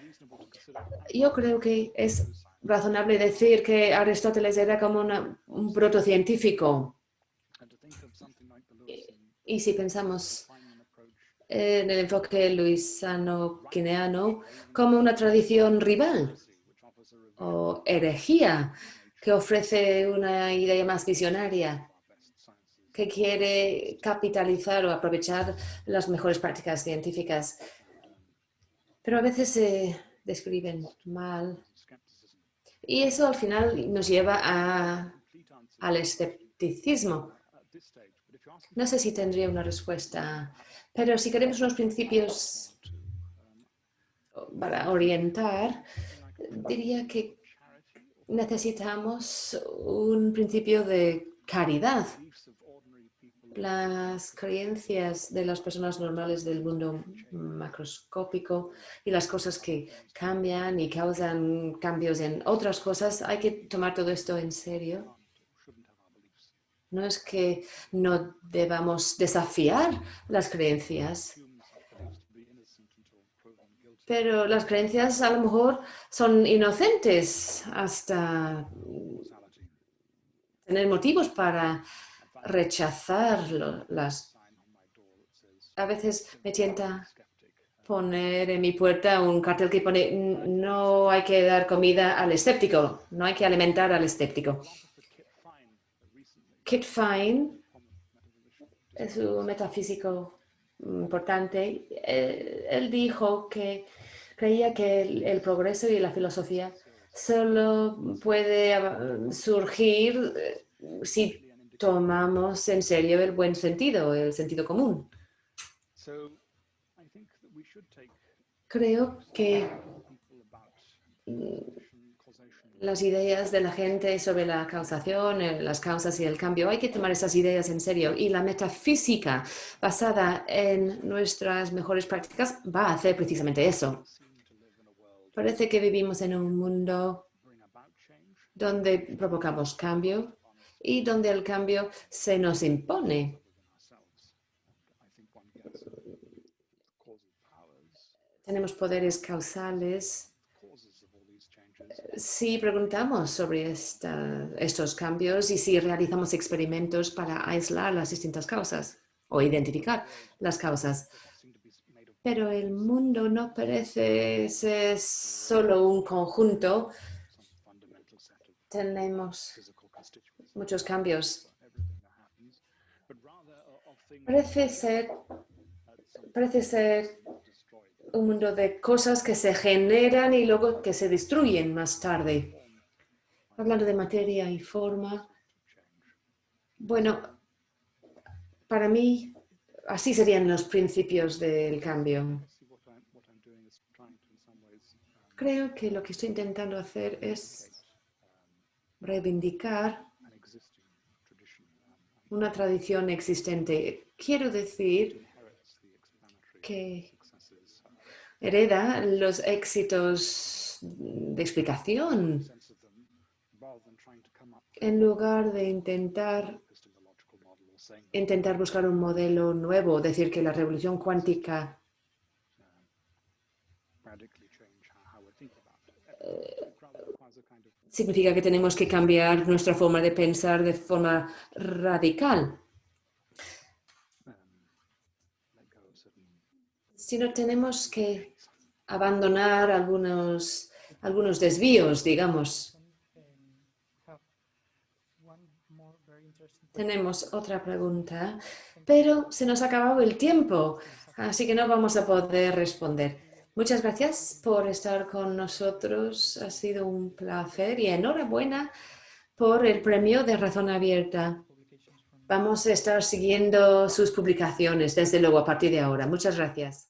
Yo creo que es razonable decir que Aristóteles era como un protocientífico. Y si pensamos en el enfoque luisano-quineano como una tradición rival o herejía que ofrece una idea más visionaria, que quiere capitalizar o aprovechar las mejores prácticas científicas, pero a veces se describen mal. Y eso al final nos lleva al escepticismo. No sé si tendría una respuesta, pero si queremos unos principios para orientar, diría que necesitamos un principio de caridad. Las creencias de las personas normales del mundo macroscópico y las cosas que cambian y causan cambios en otras cosas, hay que tomar todo esto en serio. No es que no debamos desafiar las creencias, pero las creencias a lo mejor son inocentes hasta tener motivos para rechazarlas. A veces me tienta poner en mi puerta un cartel que pone no hay que dar comida al escéptico, no hay que alimentar al escéptico. Kit Fine es un metafísico importante. Él dijo que creía que el progreso y la filosofía solo puede surgir si tomamos en serio el buen sentido, el sentido común. Creo que las ideas de la gente sobre la causación, las causas y el cambio, hay que tomar esas ideas en serio. Y la metafísica basada en nuestras mejores prácticas va a hacer precisamente eso. Parece que vivimos en un mundo donde provocamos cambio y donde el cambio se nos impone. Tenemos poderes causales. Si preguntamos sobre estos cambios y si realizamos experimentos para aislar las distintas causas o identificar las causas. Pero el mundo no parece ser solo un conjunto. Tenemos muchos cambios. Parece ser un mundo de cosas que se generan y luego que se destruyen más tarde. Hablando de materia y forma, bueno, para mí así serían los principios del cambio. Creo que lo que estoy intentando hacer es reivindicar una tradición existente. Quiero decir que hereda los éxitos de explicación en lugar de intentar buscar un modelo nuevo, decir que la revolución cuántica significa que tenemos que cambiar nuestra forma de pensar de forma radical, sino tenemos que abandonar algunos desvíos, digamos. Tenemos otra pregunta, pero se nos ha acabado el tiempo, así que no vamos a poder responder. Muchas gracias por estar con nosotros. Ha sido un placer y enhorabuena por el premio de Razón Abierta. Vamos a estar siguiendo sus publicaciones, desde luego, a partir de ahora. Muchas gracias.